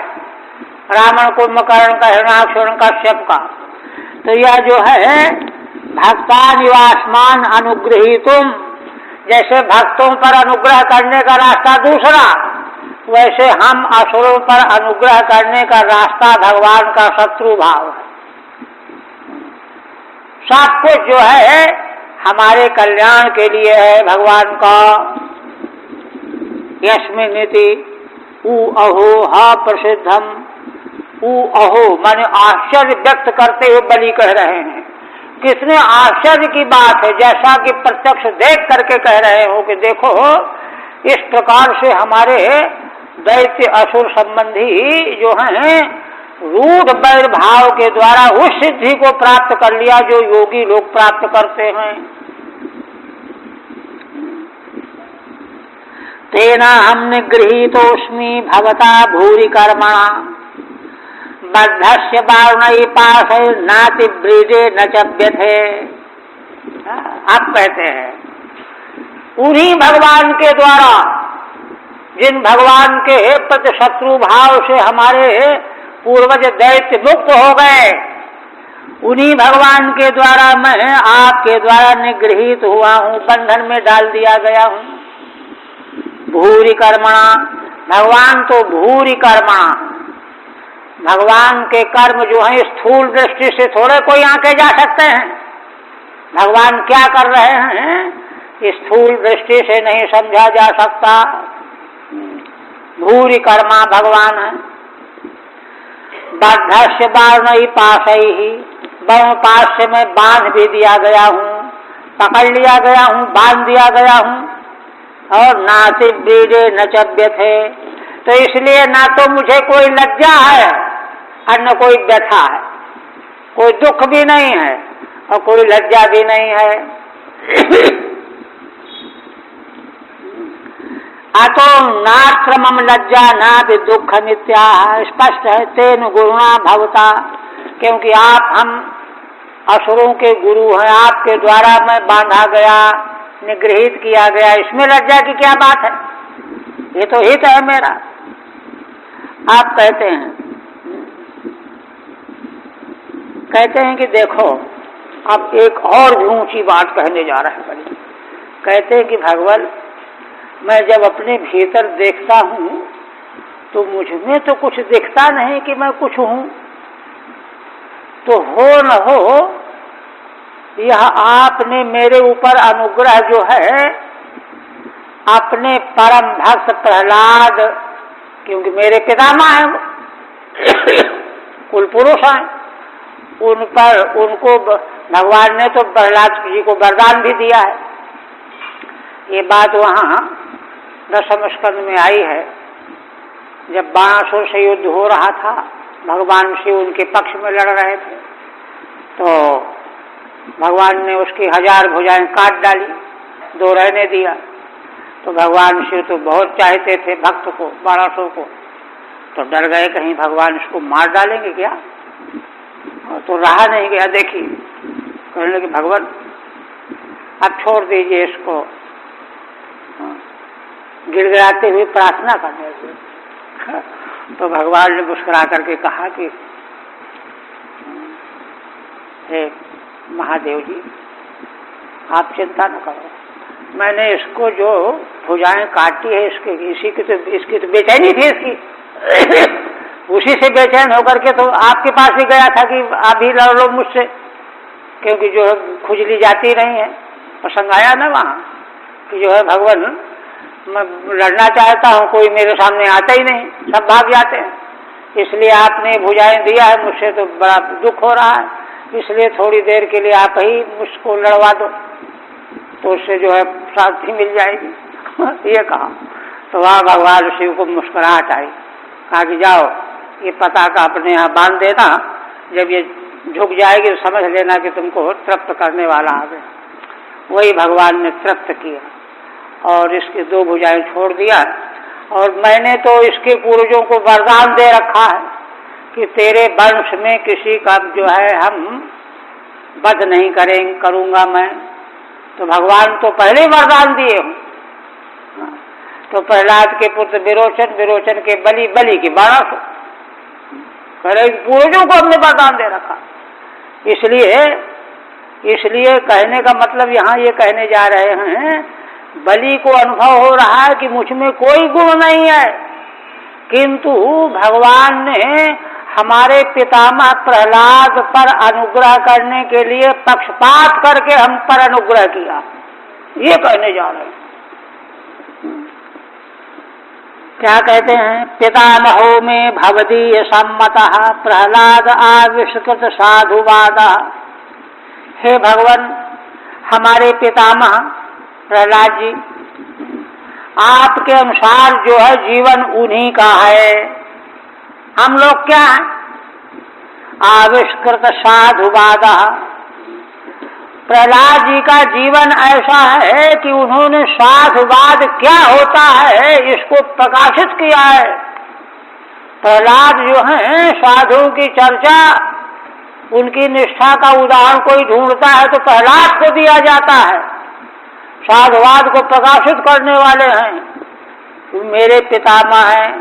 रावण कुंभकर्ण का, हिरण्यकश्यप का, तो यह जो है भक्ता निवासमान अनुग्रहीतुम, जैसे भक्तों पर अनुग्रह करने का रास्ता दूसरा, वैसे हम असुरों पर अनुग्रह करने का रास्ता भगवान का शत्रु भाव है। सब कुछ जो है हमारे कल्याण के लिए है भगवान का। यस्मिन् नीति उ अहो हा प्रसिद्धम, उ अहो माने आश्चर्य व्यक्त करते हुए बलि कह रहे हैं। कितने आश्चर्य की बात है, जैसा कि प्रत्यक्ष देख करके कह रहे हो कि देखो इस प्रकार से हमारे दैत्य असुर संबंधी जो हैं रूढ़ बैर भाव के द्वारा उस सिद्धि को प्राप्त कर लिया जो योगी लोग प्राप्त करते हैं। तेना हम निगृहीतोस्मि भवता भूरि कर्मणा बद्धस्य बारुणै पाशै नाति ब्रीजे न चव्यथे। आप कहते हैं उन्हीं भगवान के द्वारा, जिन भगवान के प्रति शत्रु भाव से हमारे पूर्वज दैत्य मुक्त हो गए, उन्हीं भगवान के द्वारा मैं आपके द्वारा निगृहित हुआ हूँ, बंधन में डाल दिया गया हूँ। भूरि कर्मणा, भगवान तो भूरि कर्मणा, भगवान के कर्म जो है स्थूल दृष्टि से थोड़े कोई आंके जा सकते हैं। भगवान क्या कर रहे हैं स्थूल दृष्टि से नहीं समझा जा सकता। भूरि कर्मा भगवान है। बद्धस्य बारुणै पाशैहि, बारुण पाश से मैं बांध भी दिया गया हूँ, पकड़ लिया गया हूँ, बांध दिया गया हूँ। और नाति ब्रीजे न चव्यथे, तो इसलिए ना तो मुझे कोई लज्जा है और न कोई व्यथा है, कोई दुख भी नहीं है और कोई लज्जा भी नहीं है। अतो नात्र मम लज्जा ना भी दुख नित्या, स्पष्ट है तेन गुरुणा भवता, क्योंकि आप हम असुरों के गुरु हैं, आपके द्वारा मैं बांधा गया, निगृहित किया गया, इसमें लज्जा की क्या बात है, ये तो हित है मेरा। आप कहते हैं कि देखो अब एक और भी ऊंची बात कहने जा रहे हैं। कहते हैं कि भगवान मैं जब अपने भीतर देखता हूँ तो मुझ में तो कुछ दिखता नहीं कि मैं कुछ हूँ, तो हो न हो यह आपने मेरे ऊपर अनुग्रह जो है अपने परम भक्त प्रहलाद, क्योंकि मेरे पितामह हैं, कुल पुरुष हैं, उन पर उनको भगवान ने तो प्रहलाद जी को वरदान भी दिया है। ये बात वहाँ दशम स्कंद में आई है। जब बाणासुर से युद्ध हो रहा था, भगवान शिव उनके पक्ष में लड़ रहे थे, तो भगवान ने उसकी 1000 भुजाएं काट डाली, 2 रहने दिया। तो भगवान शिव तो बहुत चाहते थे भक्त को, बाणासुर को, तो डर गए कहीं भगवान इसको मार डालेंगे क्या। तो रहा नहीं गया। देखिए, कहने लगे भगवान अब छोड़ दीजिए इसको, गिड़गिड़ाते हुए प्रार्थना करने लगे। तो भगवान ने मुस्कुरा करके कहा कि हे महादेव जी, आप चिंता न करो, मैंने इसको जो भुजाएं काटी है इसकी तो बेचैनी थी इसकी उसी से बेचैन होकर के तो आपके पास भी गया था कि आप ही लड़ लो मुझसे, क्योंकि जो है खुजली जाती नहीं है। प्रसंग आया ना वहाँ कि जो है भगवान मैं लड़ना चाहता हूँ, कोई मेरे सामने आता ही नहीं, सब भाग जाते हैं, इसलिए आपने भुजाएं दिया है, मुझसे तो बड़ा दुख हो रहा है, इसलिए थोड़ी देर के लिए आप ही मुझको लड़वा दो, तो उससे जो है शांति मिल जाएगी ये कहा। तो वहाँ भगवान शिव को मुस्कुराहट आई, कहा कि जाओ ये पताका अपने यहाँ बांध देना, जब ये झुक जाएगी तो समझ लेना कि तुमको तृप्त करने वाला आ गया। वही भगवान ने तृप्त किया और इसकी 2 भुजाएं छोड़ दिया। और मैंने तो इसके पूर्वजों को वरदान दे रखा है कि तेरे वंश में किसी का जो है हम वध नहीं करूंगा मैं। तो भगवान तो पहले ही वरदान दिए हूँ। तो प्रहलाद के पुत्र विरोचन, विरोचन के बलि, बलि की बाणासुर, पूर्वजों को हमने वरदान दे रखा। इसलिए कहने का मतलब यहाँ ये कहने जा रहे हैं, बलि को अनुभव हो रहा है कि मुझ में कोई गुण नहीं है, किंतु भगवान ने हमारे पितामह प्रहलाद पर अनुग्रह करने के लिए पक्षपात करके हम पर अनुग्रह किया, ये कहने जा रहे हैं। क्या कहते हैं, पितामहो में भवदीय सम्मतः प्रहलाद आविष्कृत साधुवाद। हे भगवान, हमारे पितामह प्रहलाद जी, आपके अनुसार जो है जीवन उन्हीं का है, हम लोग क्या है, आविष्कृत साधुवाद। प्रहलाद जी का जीवन ऐसा है कि उन्होंने साधुवाद क्या होता है इसको प्रकाशित किया है। प्रहलाद जो है साधुओं की चर्चा, उनकी निष्ठा का उदाहरण कोई ढूंढता है तो प्रहलाद को दिया जाता है, साधुवाद को प्रकाशित करने वाले हैं। मेरे पितामह हैं।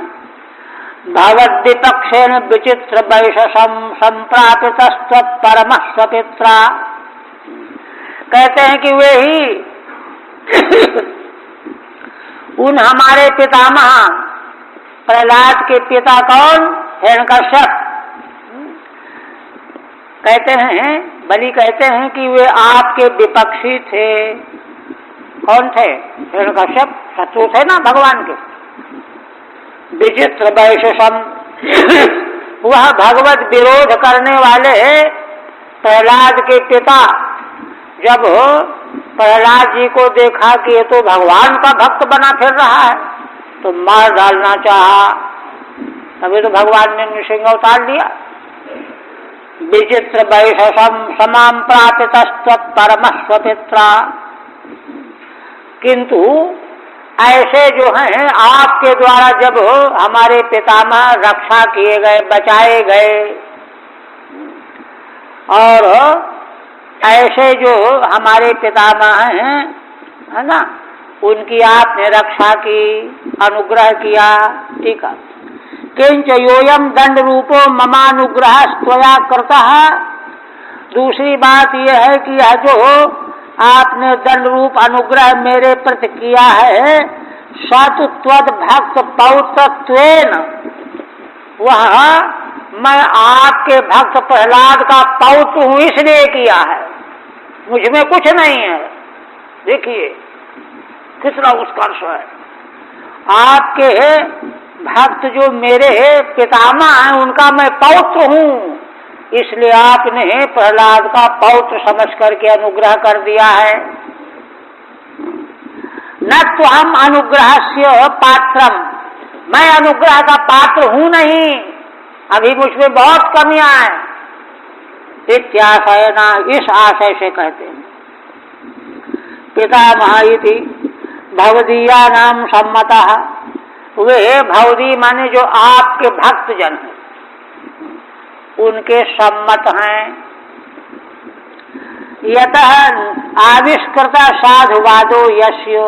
भगवद्विपक्षेण विचित्र वैशसम संप्रापितस्त्वत् परमः स्वपित्रा। कहते हैं कि वे ही उन हमारे पितामह, प्रहलाद के पिता कौन, हिरण्यकश्यप, कहते हैं, बलि कहते हैं कि वे आपके विपक्षी थे। कौन थे? हिरण्यकश्यप, शत्रु थे ना भगवान के। विचित्र वैशसम वह भगवत विरोध करने वाले प्रहलाद के पिता जब प्रहलाद जी को देखा कि ये तो भगवान का भक्त बना फिर रहा है, तो मार डालना चाहा। तभी तो भगवान ने नृसिंह अवतार लिया। विचित्र वैशसम समाम प्रापितस्त्वत् परमः स्वपित्रा। किंतु ऐसे जो हैं आपके द्वारा जब हमारे पितामह रक्षा किए गए, बचाए गए, और ऐसे जो हमारे पितामह हैं, है ना, उनकी आपने रक्षा की, अनुग्रह किया। ठीक है। किंच योयम दंड रूपो ममानुग्रह स्वया कृतः। दूसरी बात यह है कि यह जो आपने दंड रूप अनुग्रह मेरे प्रति किया है, सतु त्वद भक्त पौत्रत्वेन, वह मैं आपके भक्त प्रहलाद का पौत्र हूं इसलिए किया है, मुझमें कुछ नहीं है। देखिए कितना उत्कर्ष है। आपके भक्त जो मेरे पितामह हैं उनका मैं पौत्र हूं, इसलिए आपने प्रहलाद का पौत्र समझ करके अनुग्रह कर दिया है। न तो हम अनुग्रहस्य पात्रम, मैं अनुग्रह का पात्र हूं नहीं, अभी मुझमें बहुत कमियां हैं। इत्याशय ना, इस आशय से कहते हैं। पितामह इति भवदीया नाम सम्मतः, वे भवदी माने जो आपके भक्त जन हैं, उनके सम्मत हैं। यतः आविष्कृत साधुवादो यस्यो,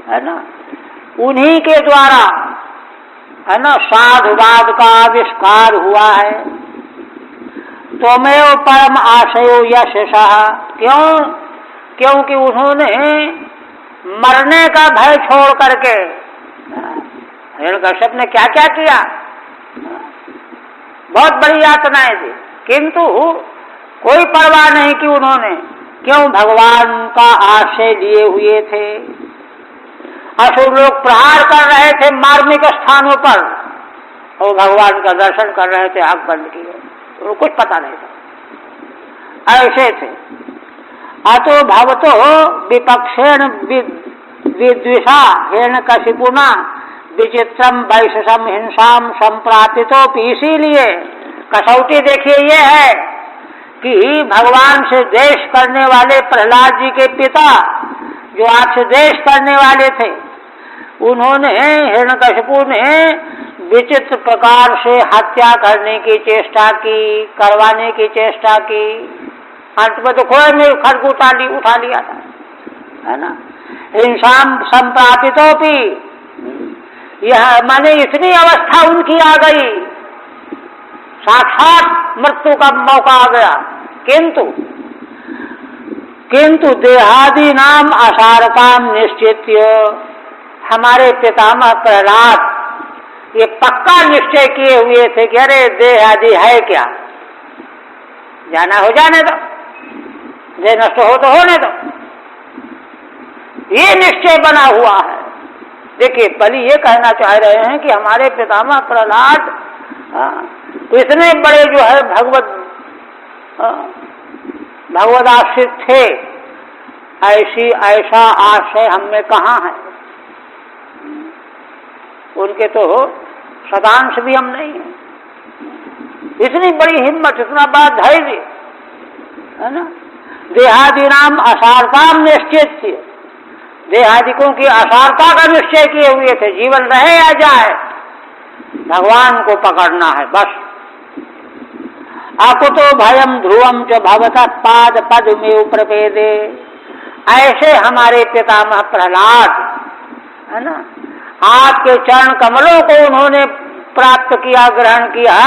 है ना, उन्हीं के द्वारा, है ना, साधुवाद का आविष्कार हुआ है। त्वमेव परम आशयो यशसः, क्यों? क्योंकि उन्होंने मरने का भय छोड़ करके, हिरण्यकश्यप ने क्या क्या किया, बहुत बड़ी यातनाएं दी, किंतु कोई परवाह नहीं की उन्होंने। क्यों? भगवान का आश्रय लिए हुए थे। असुर लोग प्रहार कर रहे थे मार्मिक स्थानों पर, और भगवान का दर्शन कर रहे थे आंख बंद किए, उनको कुछ पता नहीं था, ऐसे थे। अतो भवतो विपक्षेण विद्विषा हिरण्यकशिपुना विचित्रम वैशसम हिंसाम संप्रापितो, इसीलिए कसौटी देखिए ये है कि भगवान से द्वेष करने वाले प्रहलाद जी के पिता, जो आपसे द्वेष करने वाले थे, उन्होंने, हिरण्यकशिपु ने विचित्र प्रकार से हत्या करने की चेष्टा की, करवाने की चेष्टा की। अंत में तो खोए में खड्ग उठा लिया था, है ना। हिंसाम संप्रापितोपि, यह माने इतनी अवस्था उनकी आ गई, साक्षात मृत्यु का मौका आ गया। किंतु देहादि नाम असारताम निश्चित्य, हमारे पितामह प्रहलाद ये पक्का निश्चय किए हुए थे कि अरे देह आदि है क्या, जाना हो जाने दो, देह नष्ट हो तो होने दो, ये निश्चय बना हुआ है। देखिए, पहले ये कहना चाह रहे हैं कि हमारे पितामह प्रहलाद इतने बड़े जो है भगवद आश्रित थे, ऐसा आशय हम में कहाँ है। उनके तो शतांश भी हम नहीं है। इतनी बड़ी हिम्मत, इतना बड़ा धैर्य, है ना। देहादि नाम असारताम निश्चित, देहादिकों की असारता का निश्चय किए हुए थे, जीवन रहे या जाए भगवान को पकड़ना है बस। अकुतो भयम ध्रुवम च भवतः पाद पद्मेव प्रपेदे, ऐसे हमारे पितामह प्रहलाद, है ना, आपके चरण कमलों को उन्होंने प्राप्त किया, ग्रहण किया,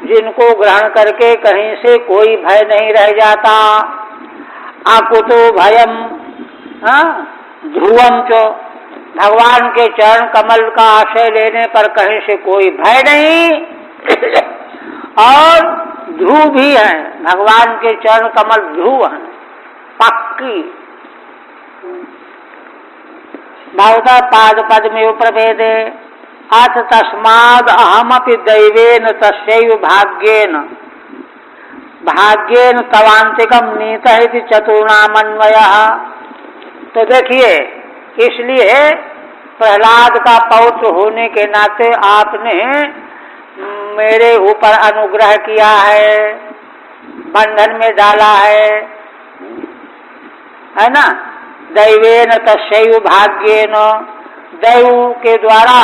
जिनको ग्रहण करके कहीं से कोई भय नहीं रह जाता। अकुतो भयम ध्रुवम चो, भगवान के चरण कमल का आश्रय लेने पर कहीं से कोई भय नहीं और ध्रुव भी है, भगवान के चरण कमल ध्रुव है, पक्की। भवता पाद पद में प्रभेदे, अथ तस्माद अहमपि दैवेन तस्यैव भाग्येन तवांतिकम नीत इति चतुर्णामन्वयः। तो देखिए, इसलिए प्रहलाद का पौत्र होने के नाते आपने मेरे ऊपर अनुग्रह किया है, बंधन में डाला है ना। दैवेन तस्यैव भाग्येन, दैव के द्वारा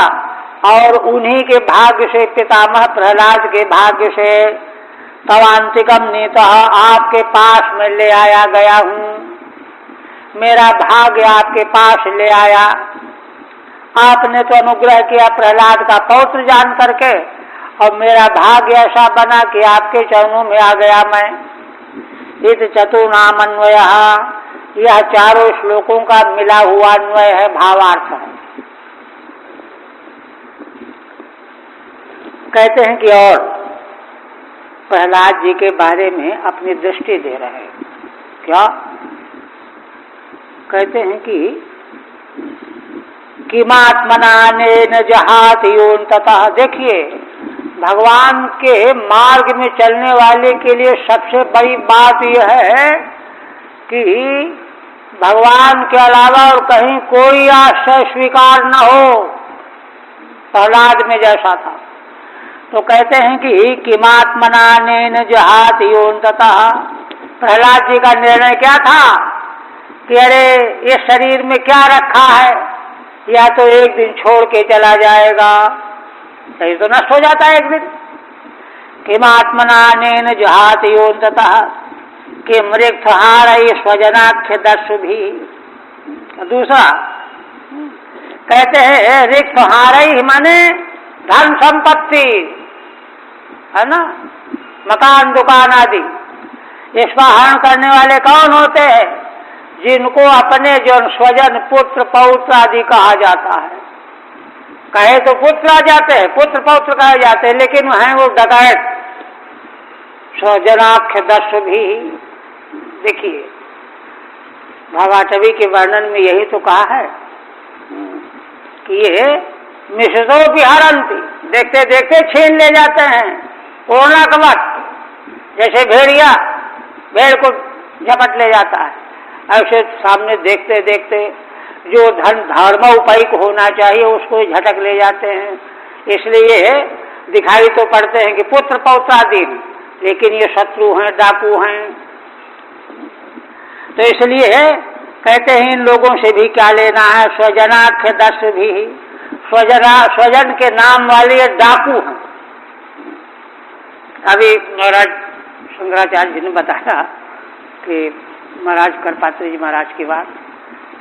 और उन्हीं के भाग्य से, पितामह प्रहलाद के भाग्य से, तवांतिकम नीतः, आपके पास में ले आया गया हूँ, मेरा भाग्य आपके पास ले आया। आपने तो अनुग्रह किया प्रहलाद का पौत्र जान करके, और मेरा भाग्य ऐसा बना कि आपके चरणों में आ गया मैं। इत चतुर्णामन्वयः, यह चारों श्लोकों का मिला हुआ अन्वय है, भावार्थ है। कहते हैं कि और प्रहलाद जी के बारे में अपनी दृष्टि दे रहे हैं। क्या कहते हैं कि किमात्मनानेन जहात योऽन्ततः, देखिए भगवान के मार्ग में चलने वाले के लिए सबसे बड़ी बात यह है कि भगवान के अलावा और कहीं कोई आश्रय स्वीकार न हो, प्रहलाद में जैसा था। तो कहते हैं कि किमात्मना नेन जहात योन्ततः, प्रहलाद जी का निर्णय क्या था कि अरे ये शरीर में क्या रखा है, या तो एक दिन छोड़ के चला जाएगा, शरीर तो नष्ट हो जाता है एक दिन। किमात्मना नेन जहात योन्ततः किम रिक्तहारय स्वजनाख्य दस्यु भी। दूसरा कहते हैं रिक्तहारय माने धन संपत्ति, है ना, मकान दुकान आदि। इसका हरण करने वाले कौन होते हैं? जिनको अपने जो स्वजन पुत्र पौत्र आदि कहा जाता है। कहे तो पुत्र आ जाते हैं, पुत्र पौत्र कहे जाते हैं, लेकिन हैं वो डकैत, स्वजनाख्य दस्यु भी। देखिए भावाटवी के वर्णन में यही तो कहा है कि ये मिश्रो विहरंती, देखते देखते छीन ले जाते हैं। कोरोना का वक्त जैसे भेड़िया भेड़ को झपट ले जाता है, ऐसे सामने देखते देखते जो धन धर्मोपैक होना चाहिए उसको झटक ले जाते हैं। इसलिए दिखाई तो पड़ते हैं कि पुत्र पौत्रादि, लेकिन ये शत्रु हैं, डाकू हैं। तो इसलिए कहते हैं इन लोगों से भी क्या लेना है, स्वजनाख्य दस्यु भी, स्वजन के नाम वाले ये डाकू हैं। अभी महाराज शंकराचार्य जी ने बताया कि महाराज करपात्री जी महाराज की बात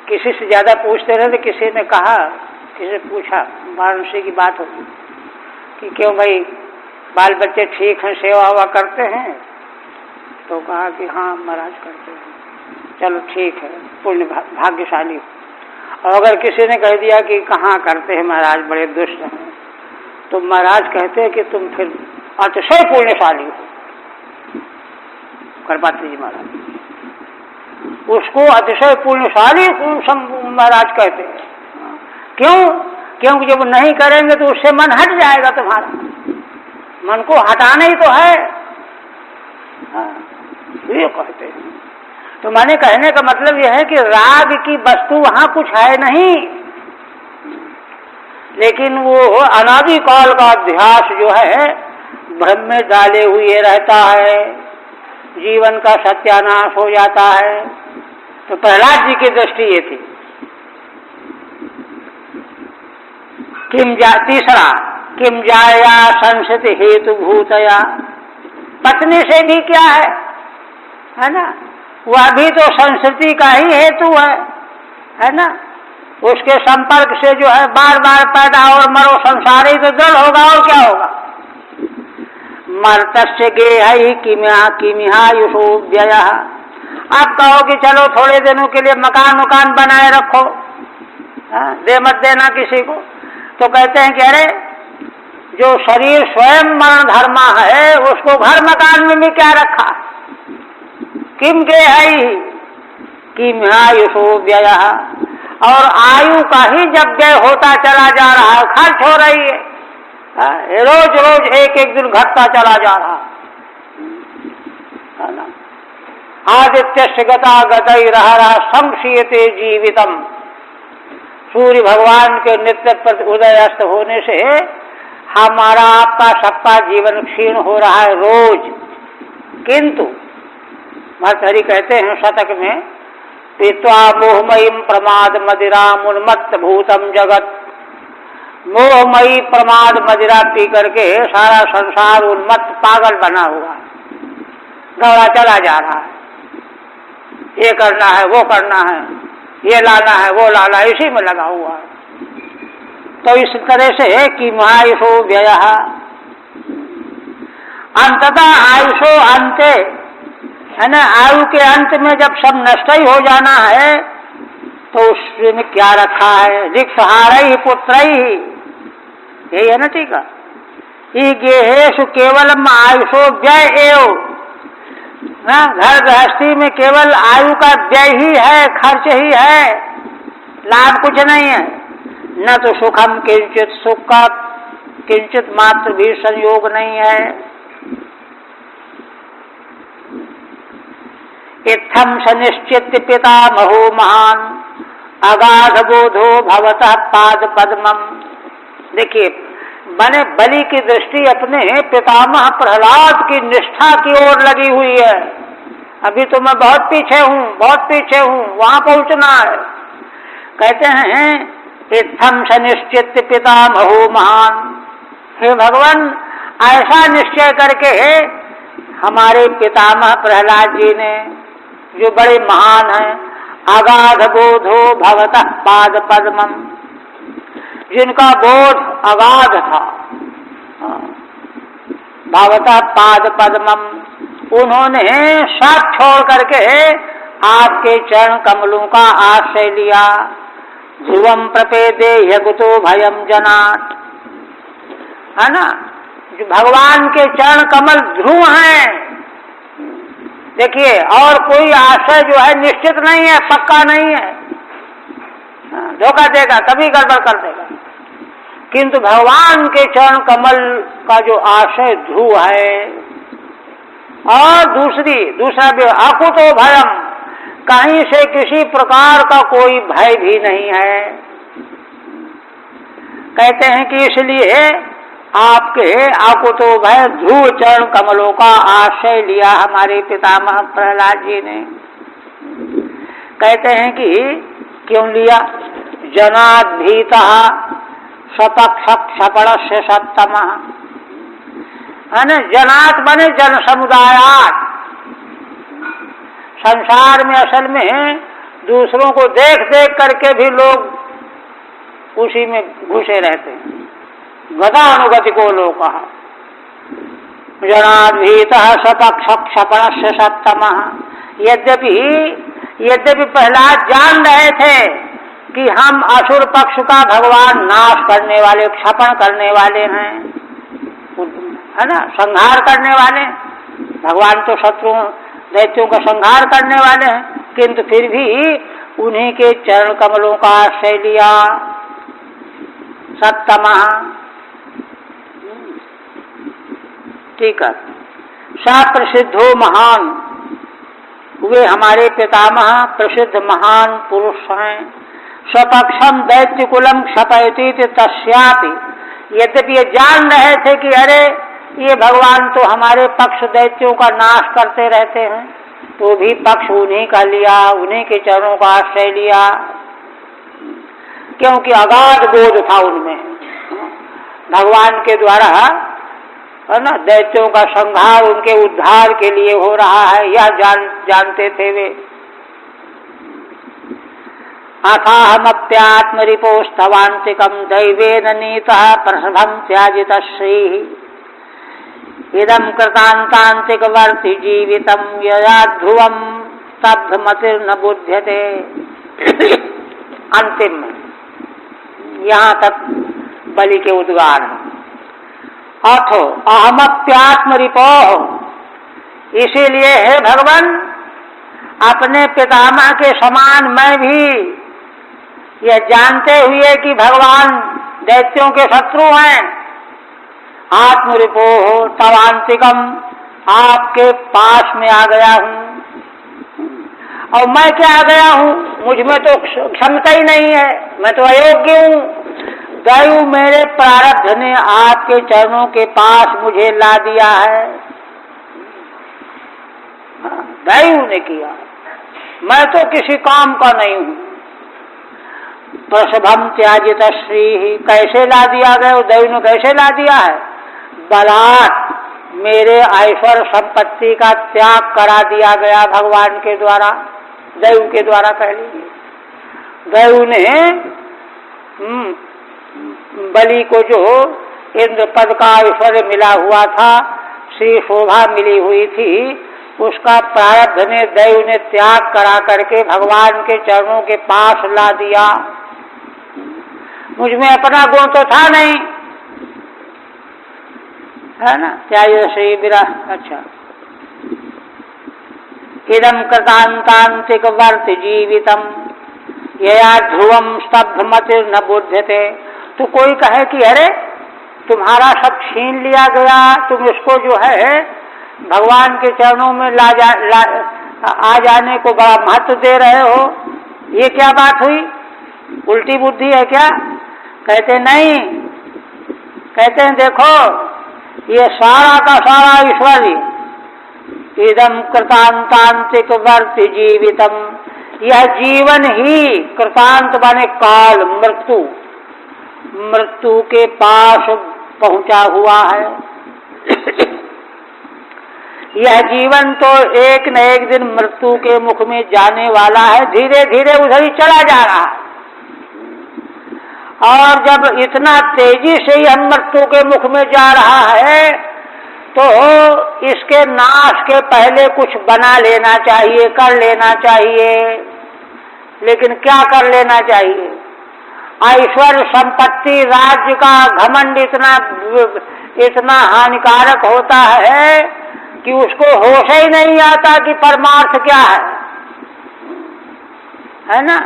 किसी से ज्यादा पूछते रहे, तो किसी ने कहा, किसी ने पूछा, वाराणसी की बात होती कि क्यों भाई बाल बच्चे ठीक हैं, सेवा हुआ करते हैं? तो कहा कि हाँ महाराज करते हैं। चलो ठीक है, पुण्य भाग्यशाली हो। और अगर किसी ने कह दिया कि कहाँ करते हैं महाराज, बड़े दुष्ट हैं, तो महाराज कहते हैं कि तुम फिर अतिशय पुण्यशाली हो। करपात्री जी महाराज उसको अतिशय पुण्यशाली महाराज कहते हैं। क्यों? क्योंकि जब नहीं करेंगे तो उससे मन हट जाएगा तुम्हारा, मन को हटाना ही तो है। ये कहते हैं। तो मैंने कहने का मतलब यह है कि राग की वस्तु वहां कुछ है नहीं, लेकिन वो अनादिकाल का अध्यास जो है भ्रम में डाले हुए रहता है, जीवन का सत्यानाश हो जाता है। तो प्रहलाद जी की दृष्टि ये थी। तीसरा किम जाया संस्कृति हेतु भूतया, पत्नी से भी क्या है ना, वह भी तो संस्कृति का ही हेतु है ना। उसके संपर्क से जो है बार बार पैदा और मरो, संसार ही तो दृढ़ होगा और क्या होगा। मर्तस्य गेह किमिहायुषो व्ययः। आप कहो कि चलो थोड़े दिनों के लिए मकान उकान बनाए रखो, दे मत देना किसी को, तो कहते हैं कि अरे जो शरीर स्वयं मरण धर्मा है उसको घर मकान में भी क्या रखा, किम गेह किमिहायुषो व्ययः। और आयु का ही जब व्यय होता चला जा रहा है, खर्च हो रही है, रोज रोज एक एक दिन घटता चला जा रहा है ना। आदित्य गता गतैरहरः संक्षीयते जीवितम। सूर्य भगवान के नित्य पर उदय अस्त होने से हमारा आपका सबका जीवन क्षीण हो रहा है रोज। किंतु भर्तहरि कहते हैं शतक में, पीत्वा मोहमयी प्रमाद मदिराम उन्मत्त भूतम जगत। मोहमयी प्रमाद मदिरा पी करके सारा संसार उन्मत्त पागल बना हुआ है, दौड़ा चला जा रहा है। ये करना है, वो करना है, ये लाना है, वो लाना है, इसी में लगा हुआ है। तो इस तरह से कि आयुषो व्ययः, अंततः आयुषो अंते, है ना, आयु के अंत में जब सब नष्ट ही हो जाना है तो उसमें क्या रखा है, रिक्तहारैः पुत्रैः, यही है ना। ठीक है, ये गेहेषु केवलम आयुषो व्यय एव। घर गृहस्थी में केवल आयु का व्यय ही है, खर्च ही है, लाभ कुछ नहीं है। न तो सुखम किंचित, सुख का किंचित मात्र भी संयोग नहीं है। इत्थम सनिश्चित पितामहो महान अगाध बोधो भवतः पाद पद्मम। देखिए, बने बलि की दृष्टि अपने पितामह प्रहलाद की निष्ठा की ओर लगी हुई है। अभी तो मैं बहुत पीछे हूँ, बहुत पीछे हूँ, वहां पहुंचना है। कहते हैं इत्थम स निश्चित पितामहो महान, हे भगवान ऐसा निश्चय करके हमारे पितामह प्रहलाद जी ने, जो बड़े महान हैं, अगाध बोधो भवतः पाद पद्मम, जिनका बोध अगाध था, भवतः पाद पद्मम, उन्होंने सब छोड़ करके आपके चरण कमलों का आश्रय लिया। ध्रुवम प्रपेदे यगुतो भयम जनात, है ना, जो भगवान के चरण कमल ध्रुव हैं। देखिए, और कोई आश्रय जो है निश्चित नहीं है, पक्का नहीं है, धोखा देगा, कभी गड़बड़ कर देगा। किंतु भगवान के चरण कमल का जो आश्रय ध्रुव है। और दूसरा भी अकुतो भयम, कहीं से किसी प्रकार का कोई भय भी नहीं है। कहते हैं कि इसलिए आपके आकुतो भय ध्रुव चरण कमलों का आश्रय लिया हमारे पितामह प्रहलाद जी ने। कहते हैं कि क्यों लिया? जनाद भीता सपक्ष क्षपणस्य सप्तमः, है ना, जनात बने जन समुदायात। संसार में असल में दूसरों को देख देख करके भी लोग उसी में घुसे रहते हैं। गतानुगति को लोग कहा जनाद्भीत सपक्ष क्षपणस्य सप्तमः। यद्यपि प्रहलाद जान रहे थे कि हम असुर पक्ष का भगवान नाश करने वाले, क्षपण करने वाले हैं, है ना, संहार करने वाले। भगवान तो शत्रुओं दैत्यों का संहार करने वाले हैं, किंतु फिर भी उन्हीं के चरण कमलों का आश्रय लिया। सप्तमः, ठीक है, सा प्रसिद्धो महान, वे हमारे पितामह प्रसिद्ध महान पुरुष हैं। स्वपक्षम दैत्य कुलम क्षपयति तस्यापि, यद्यपि ये जान रहे थे कि अरे ये भगवान तो हमारे पक्ष दैत्यों का नाश करते रहते हैं, तो भी पक्ष उन्हीं का लिया, उन्हीं के चरणों का आश्रय लिया, क्योंकि अगाध बोध था उनमें। भगवान के द्वारा, है ना, दैत्यों का संहार उनके उद्धार के लिए हो रहा है, यह जानते थे वे। अथाहमप्यात्मरिपोस्तवान्तिकं दैवेन नीतः प्रसभं त्याजित श्रीः इदं कृतान्तान्तिकवर्ति जीवितं यया ध्रुवं स्तब्धमतिर्न बुध्यते। अंतिम में यहाँ तक बलि के उद्गार हैं। अथो अहमप्यात्मरिपोः, इसीलिए हे भगवान अपने पितामह के समान मैं भी यह जानते हुए कि भगवान दैत्यों के शत्रु हैं, आत्मरिपोः तवान्तिकम, आपके पास में आ गया हूँ। और मैं क्या आ गया हूँ? मुझ में तो क्षमता ही नहीं है, मैं तो अयोग्य हूँ। दैव मेरे प्रारब्ध ने आपके चरणों के पास मुझे ला दिया है, दैव ने किया, मैं तो किसी काम का नहीं हूँ। प्रसभम त्याजित श्री, कैसे ला दिया गया? दैव ने कैसे ला दिया है? बलात्, मेरे ऐश्वर्य संपत्ति का त्याग करा दिया गया भगवान के द्वारा, दैव के द्वारा कह लीजिए। दैव ने बलि को जो इंद्र पद का ऐश्वर्य मिला हुआ था, श्री शोभा मिली हुई थी, उसका प्रारब्ध ने दैव ने त्याग करा करके भगवान के चरणों के पास ला दिया। मुझ में अपना गुण तो था नहीं, है ना, त्याज श्री विरह। अच्छा, इदं कृतान्तान्तिक वर्त जीवितम यया ध्रुवम स्तब्धमतिर्न बुध्यते। तो कोई कहे कि अरे तुम्हारा सब छीन लिया गया, तुम इसको जो है भगवान के चरणों में आ जाने को बड़ा महत्व दे रहे हो, ये क्या बात हुई? उल्टी बुद्धि है क्या? कहते नहीं, कहते हैं देखो ये सारा का सारा ईश्वरी इदम कृतांतांतिक वर्त जीवितम, यह जीवन ही कृतांत बने काल मृत्यु, मृत्यु के पास पहुंचा हुआ है। यह जीवन तो एक न एक दिन मृत्यु के मुख में जाने वाला है, धीरे धीरे उधर ही चला जा रहा है। और जब इतना तेजी से यह मृत्यु के मुख में जा रहा है तो इसके नाश के पहले कुछ बना लेना चाहिए, कर लेना चाहिए। लेकिन क्या कर लेना चाहिए? ऐश्वर्य संपत्ति राज्य का घमंड इतना हानिकारक होता है कि उसको होश ही नहीं आता कि परमार्थ क्या है ना।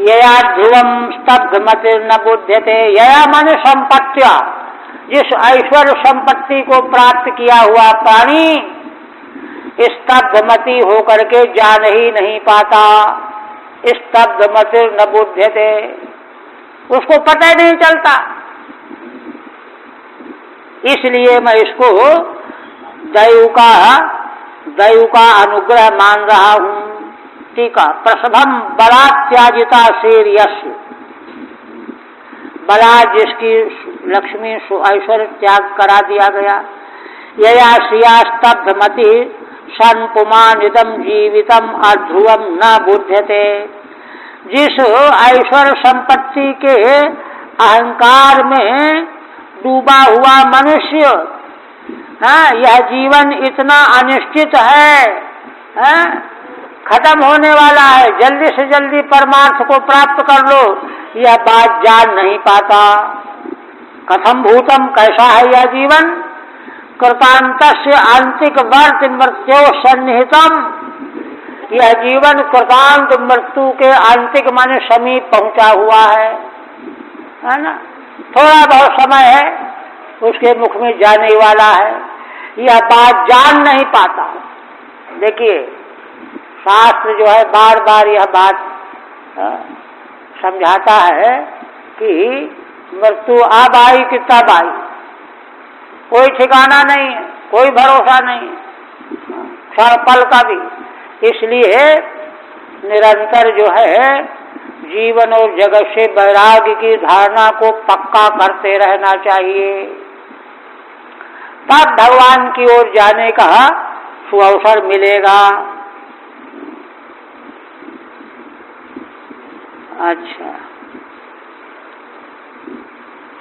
यया ध्रुवम स्तब्ध मति न बुध्यते, यया माने संपत्तिया, जिस ऐश्वर्य संपत्ति को प्राप्त किया हुआ प्राणी स्तब्ध मति होकर के जान ही नहीं पाता। स्तब्ध मति न बुध्यते, उसको पता ही नहीं चलता। इसलिए मैं इसको दैव का अनुग्रह मान रहा हूं। टीका, प्रसभम बलात् त्याजिता शेर यश, बला जिसकी लक्ष्मी ऐश्वर्य त्याग करा दिया गया। यया श्रिया स्तब्ध मति सन पुमानिदम जीवितम अध्रुवम न बुध्यते, जिस ऐश्वर्य संपत्ति के अहंकार में डूबा हुआ मनुष्य, यह जीवन इतना अनिश्चित है, खत्म होने वाला है, जल्दी से जल्दी परमार्थ को प्राप्त कर लो, यह बात जान नहीं पाता। कथम भूतम, कैसा है यह जीवन? कृतांतस्य आंतिक वर्त मृत्यो सन्निहितम, यह जीवन कृतांत मृत्यु के आंतिक माने समीप पहुंचा हुआ है ना। थोड़ा बहुत समय है, उसके मुख में जाने वाला है, यह बात जान नहीं पाता। देखिए शास्त्र जो है बार बार यह बात समझाता है कि मृत्यु अब आई कि तब आई, कोई ठिकाना नहीं है, कोई भरोसा नहीं है क्षण पल का भी। इसलिए निरंतर जो है जीवन और जगत से वैराग्य की धारणा को पक्का करते रहना चाहिए, तब भगवान की ओर जाने का सुअवसर मिलेगा। अच्छा,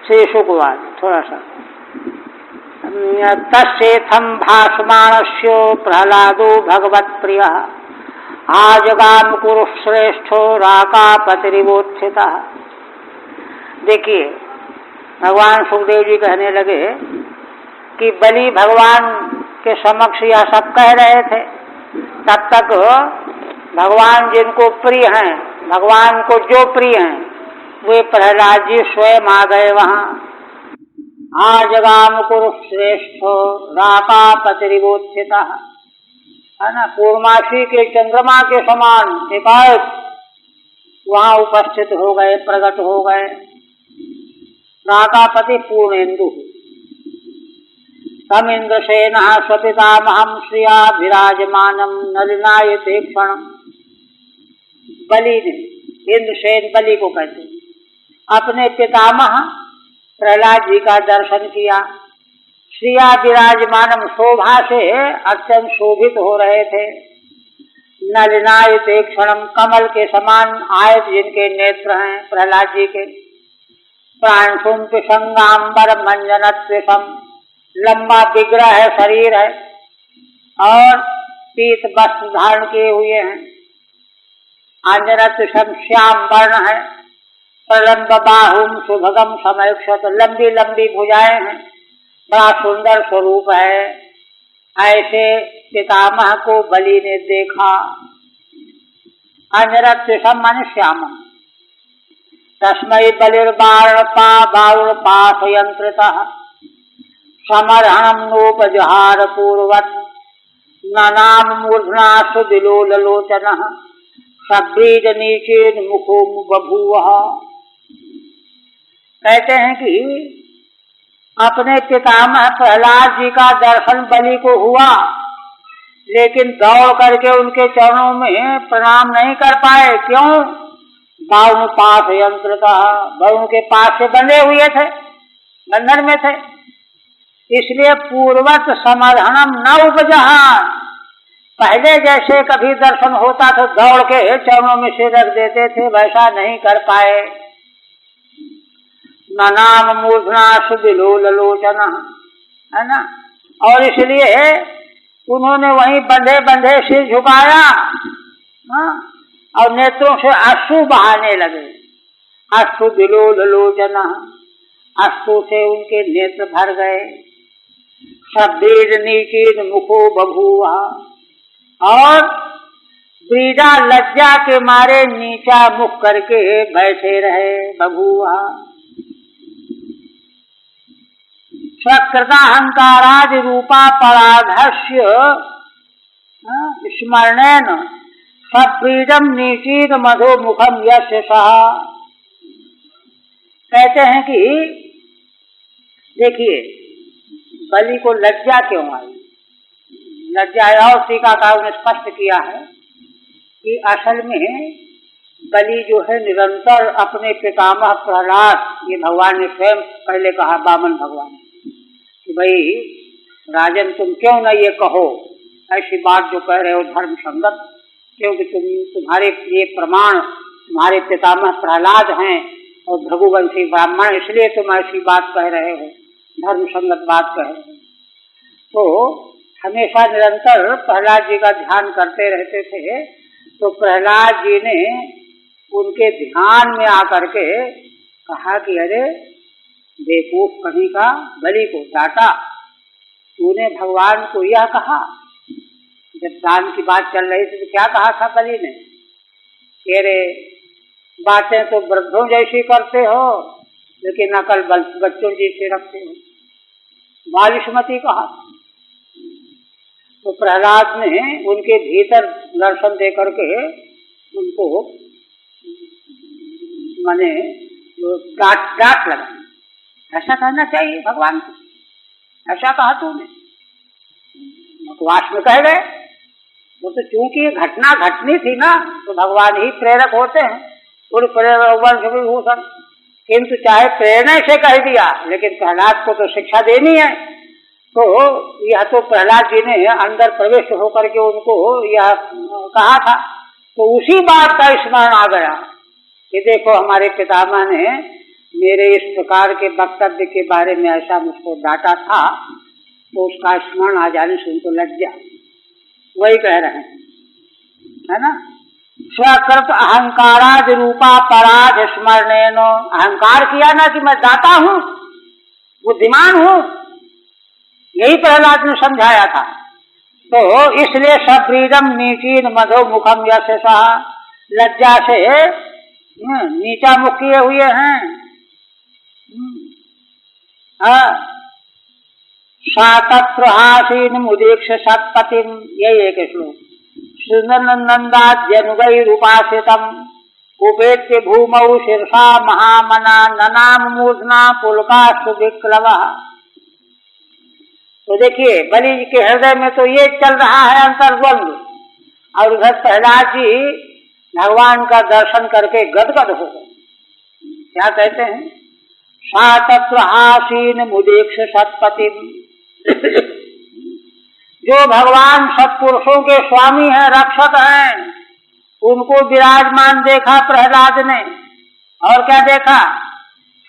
शेषुकवाद थोड़ा सा। तस्येथं भाषमाणस्य प्रहलादो भगवत्प्रियः आजगाम कुरुश्रेष्ठो राकापतिरिवोत्थितः। देखिए भगवान सुखदेव जी कहने लगे कि बलि भगवान के समक्ष यह सब कह रहे थे, तब तक भगवान जिनको प्रिय हैं, भगवान को जो प्रिय हैं, वे प्रहलाद जी स्वयं आ गए वहां। आजगाम कुरुश्रेष्ठो राकापतिरिवोत्थितः, है ना, पूर्णमासी के चंद्रमा के समान एकाएक वहां उपस्थित हो गए, प्रकट हो गए। राकापति पूर्णेन्दु, तम इंद्रसेनः स्वपितामहं श्रिया विराजमानम नलिनायते क्षणम। बलि ने, इंद्रसेन बलि को कहते हैं, अपने पितामह प्रहलाद जी का दर्शन किया। श्रिया विराजमानम, शोभा से अत्यंत शोभित हो रहे थे। नलिनायते क्षणम, कमल के समान आयत जिनके नेत्र हैं प्रहलाद जी के। प्राणसुम पिशंगाम्बर मंजनत्विषम, लंबा विग्रह है, शरीर है और पीत वस्त्र धारण किए हुए हैं। अंजनत्विषम, श्याम वर्ण है। प्रलंब बाहुम सुभगम समयक्षत, लंबी लंबी भुजाएं हैं, बड़ा सुंदर स्वरूप है। ऐसे पितामह को बलि ने देखा। अंजनत्विषम माने श्यामम। तस्मै बलिर्बाणपा बाहुपाशयंत्रितः समर्हणम नोपजहार पूर्वत ननाम मूर्धना सुविलोलोचनः सब्रीज नीचेन मुखो बभूवः। कहते हैं कि अपने पितामह प्रहलाद जी का दर्शन बलि को हुआ, लेकिन दौड़ करके उनके चरणों में प्रणाम नहीं कर पाए। क्यों? बावन पास यंत्र का, वह उनके पास से बंधे हुए थे, बंधन में थे, इसलिए पूर्वत समाधानम न उपजहा। पहले जैसे कभी दर्शन होता तो दौड़ के चरणों में सिर रख देते थे, वैसा नहीं कर पाए। नाम मूर्धना सुबिलोल लोचन, है ना, और इसलिए उन्होंने वहीं बंधे बंधे सिर झुकाया, और नेत्रों से अश्रु बहाने लगे। अश्रु बिलोल लोचन, अश्रु से उनके नेत्र भर गए। शब्देर नीचीर मुखो बभूवा, और ब्रीडा लज्जा के मारे नीचा मुख करके बैठे रहे। बभूवा स्वकृताहंकाराज रूपा पराधस्य स्मरणेन सब्रीडम नीचीर मधो मुखम यस्य सहा। कहते हैं कि देखिए बलि को लज्जा क्यों आई। लज्जा और टीकाकारों ने स्पष्ट किया है कि असल में बलि जो है निरंतर अपने पितामह प्रहलाद, ये भगवान ने स्वयं पहले कहा, बामन भगवान, कि भाई राजन तुम क्यों न ये कहो ऐसी बात जो कह रहे हो धर्म संगत, क्योंकि तुम्हारे ये प्रमाण तुम्हारे पितामह प्रहलाद हैं और भृगुवंशी ब्राह्मण, इसलिए तुम ऐसी बात कह रहे हो, धर्म संगत बात कह रहे हो। तो हमेशा निरंतर प्रहलाद जी का ध्यान करते रहते थे। तो प्रहलाद जी ने उनके ध्यान में आकर के कहा कि अरे बेवकूफ कहीं का, बलि को डांटा, तूने भगवान को यह कहा। जब दान की बात चल रही थी तो क्या कहा था बलि ने, तेरे बातें तो वृद्धों जैसी करते हो लेकिन अकल बच्चों जैसे रखते हो, बालिशमती कहा। तो प्रहलाद ने उनके भीतर दर्शन दे करके उनको माने डांट लगा। ऐसा कहना चाहिए भगवान को, ऐसा कहा तूने, बकवास में कह गए। वो तो चूंकि ये घटना घटनी थी ना, तो भगवान ही प्रेरक होते हैं, पूरे वंश विभूषण, किंतु चाहे प्रेरणा से कह दिया लेकिन प्रहलाद को तो शिक्षा देनी है। तो यह तो प्रहलाद जी ने अंदर प्रवेश होकर के उनको यह कहा था, तो उसी बात का स्मरण आ गया कि देखो हमारे पितामह ने मेरे इस प्रकार के वक्तव्य के बारे में ऐसा मुझको डांटा था, तो उसका स्मरण आ जाने से उनको लज्जा। वही कह रहे हैं, है ना, स्वकृत अहंकाराद रूपा पराध स्मरणेनो, अहंकार किया ना कि मैं दाता हूँ, बुद्धिमान हूँ, यही प्रहलाद ने समझाया था। तो इसलिए सब्रीडम नीचीन मधो मुखम यस्य सहा, लज्जा से नीचा मुख किए हुए हैं। सातत्हासीन मुदीक्ष सत्पतिम, यही एक श्लोक। सुनंदाद्यनुगैरुपासितम उपेत्य भूमौ शीर्षा महामना ननाम मूर्धना पुलकास्तु विक्लवः। तो देखिए बलि जी के हृदय में तो ये चल रहा है अंतर्द्वंद, और उधर प्रहलाद जी भगवान का दर्शन करके गदगद हो गए। क्या कहते हैं, सातत्हासीन मुदीक्ष सत्पति, जो भगवान सत्पुरुषों के स्वामी हैं, रक्षक हैं, उनको विराजमान देखा प्रहलाद ने। और क्या देखा,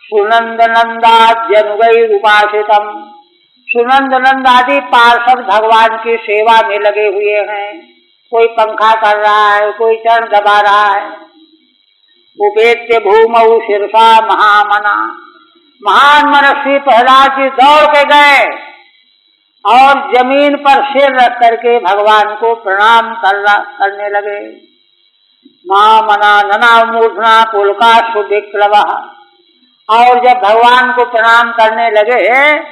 सुनंद नंदाद्यनुगैर उपासितम, सुनंद नंद आदि पार्षद भगवान की सेवा में लगे हुए हैं, कोई पंखा कर रहा है, कोई चरण दबा रहा है। उपेत्य भूमौ शीर्षा महामना, महान मनस्वी प्रहलाद जी दौड़ के गए और जमीन पर सिर रख करके भगवान को प्रणाम करने लगे। महामना नना मूर्धना पुलकास्तु विक्लवः, और जब भगवान को प्रणाम करने लगे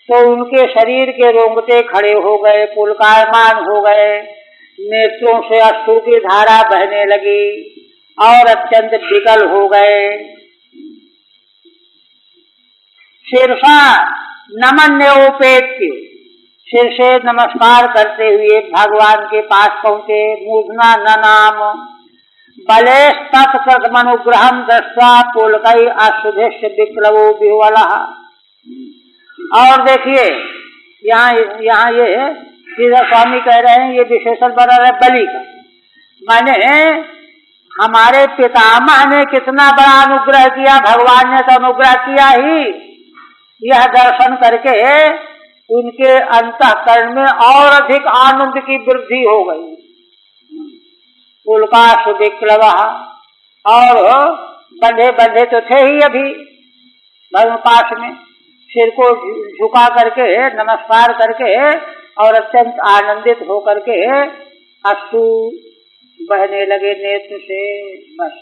तो उनके शरीर के रोंगटे खड़े हो गए, पुलकायमान हो गए, नेत्रों से अश्रु की धारा बहने लगी और अत्यंत विकल हो गए। शीर्षा नमन्योपेत्य सिर से नमस्कार करते हुए भगवान के पास पहुंचे। मूर्धना ननाम बले तत्प्रथमनुग्रहम दृष्ट्वा पुलकई आशुधिष्ट विप्लवो विह्वलः। और देखिए यहाँ ये श्रीधर स्वामी कह रहे हैं, ये विशेषण बना रहे बलि का, माने हमारे पितामह ने कितना बड़ा अनुग्रह किया, भगवान ने तो अनुग्रह किया ही। यह दर्शन करके उनके अंतःकरण में और अधिक आनंद की वृद्धि हो गई। पुलकाशु विप्लव, और बंधे बंधे तो थे ही अभी भगवान पास में, सिर को झुका करके नमस्कार करके और अत्यंत आनंदित होकर के अश्रु बहने लगे नेत्र से। बस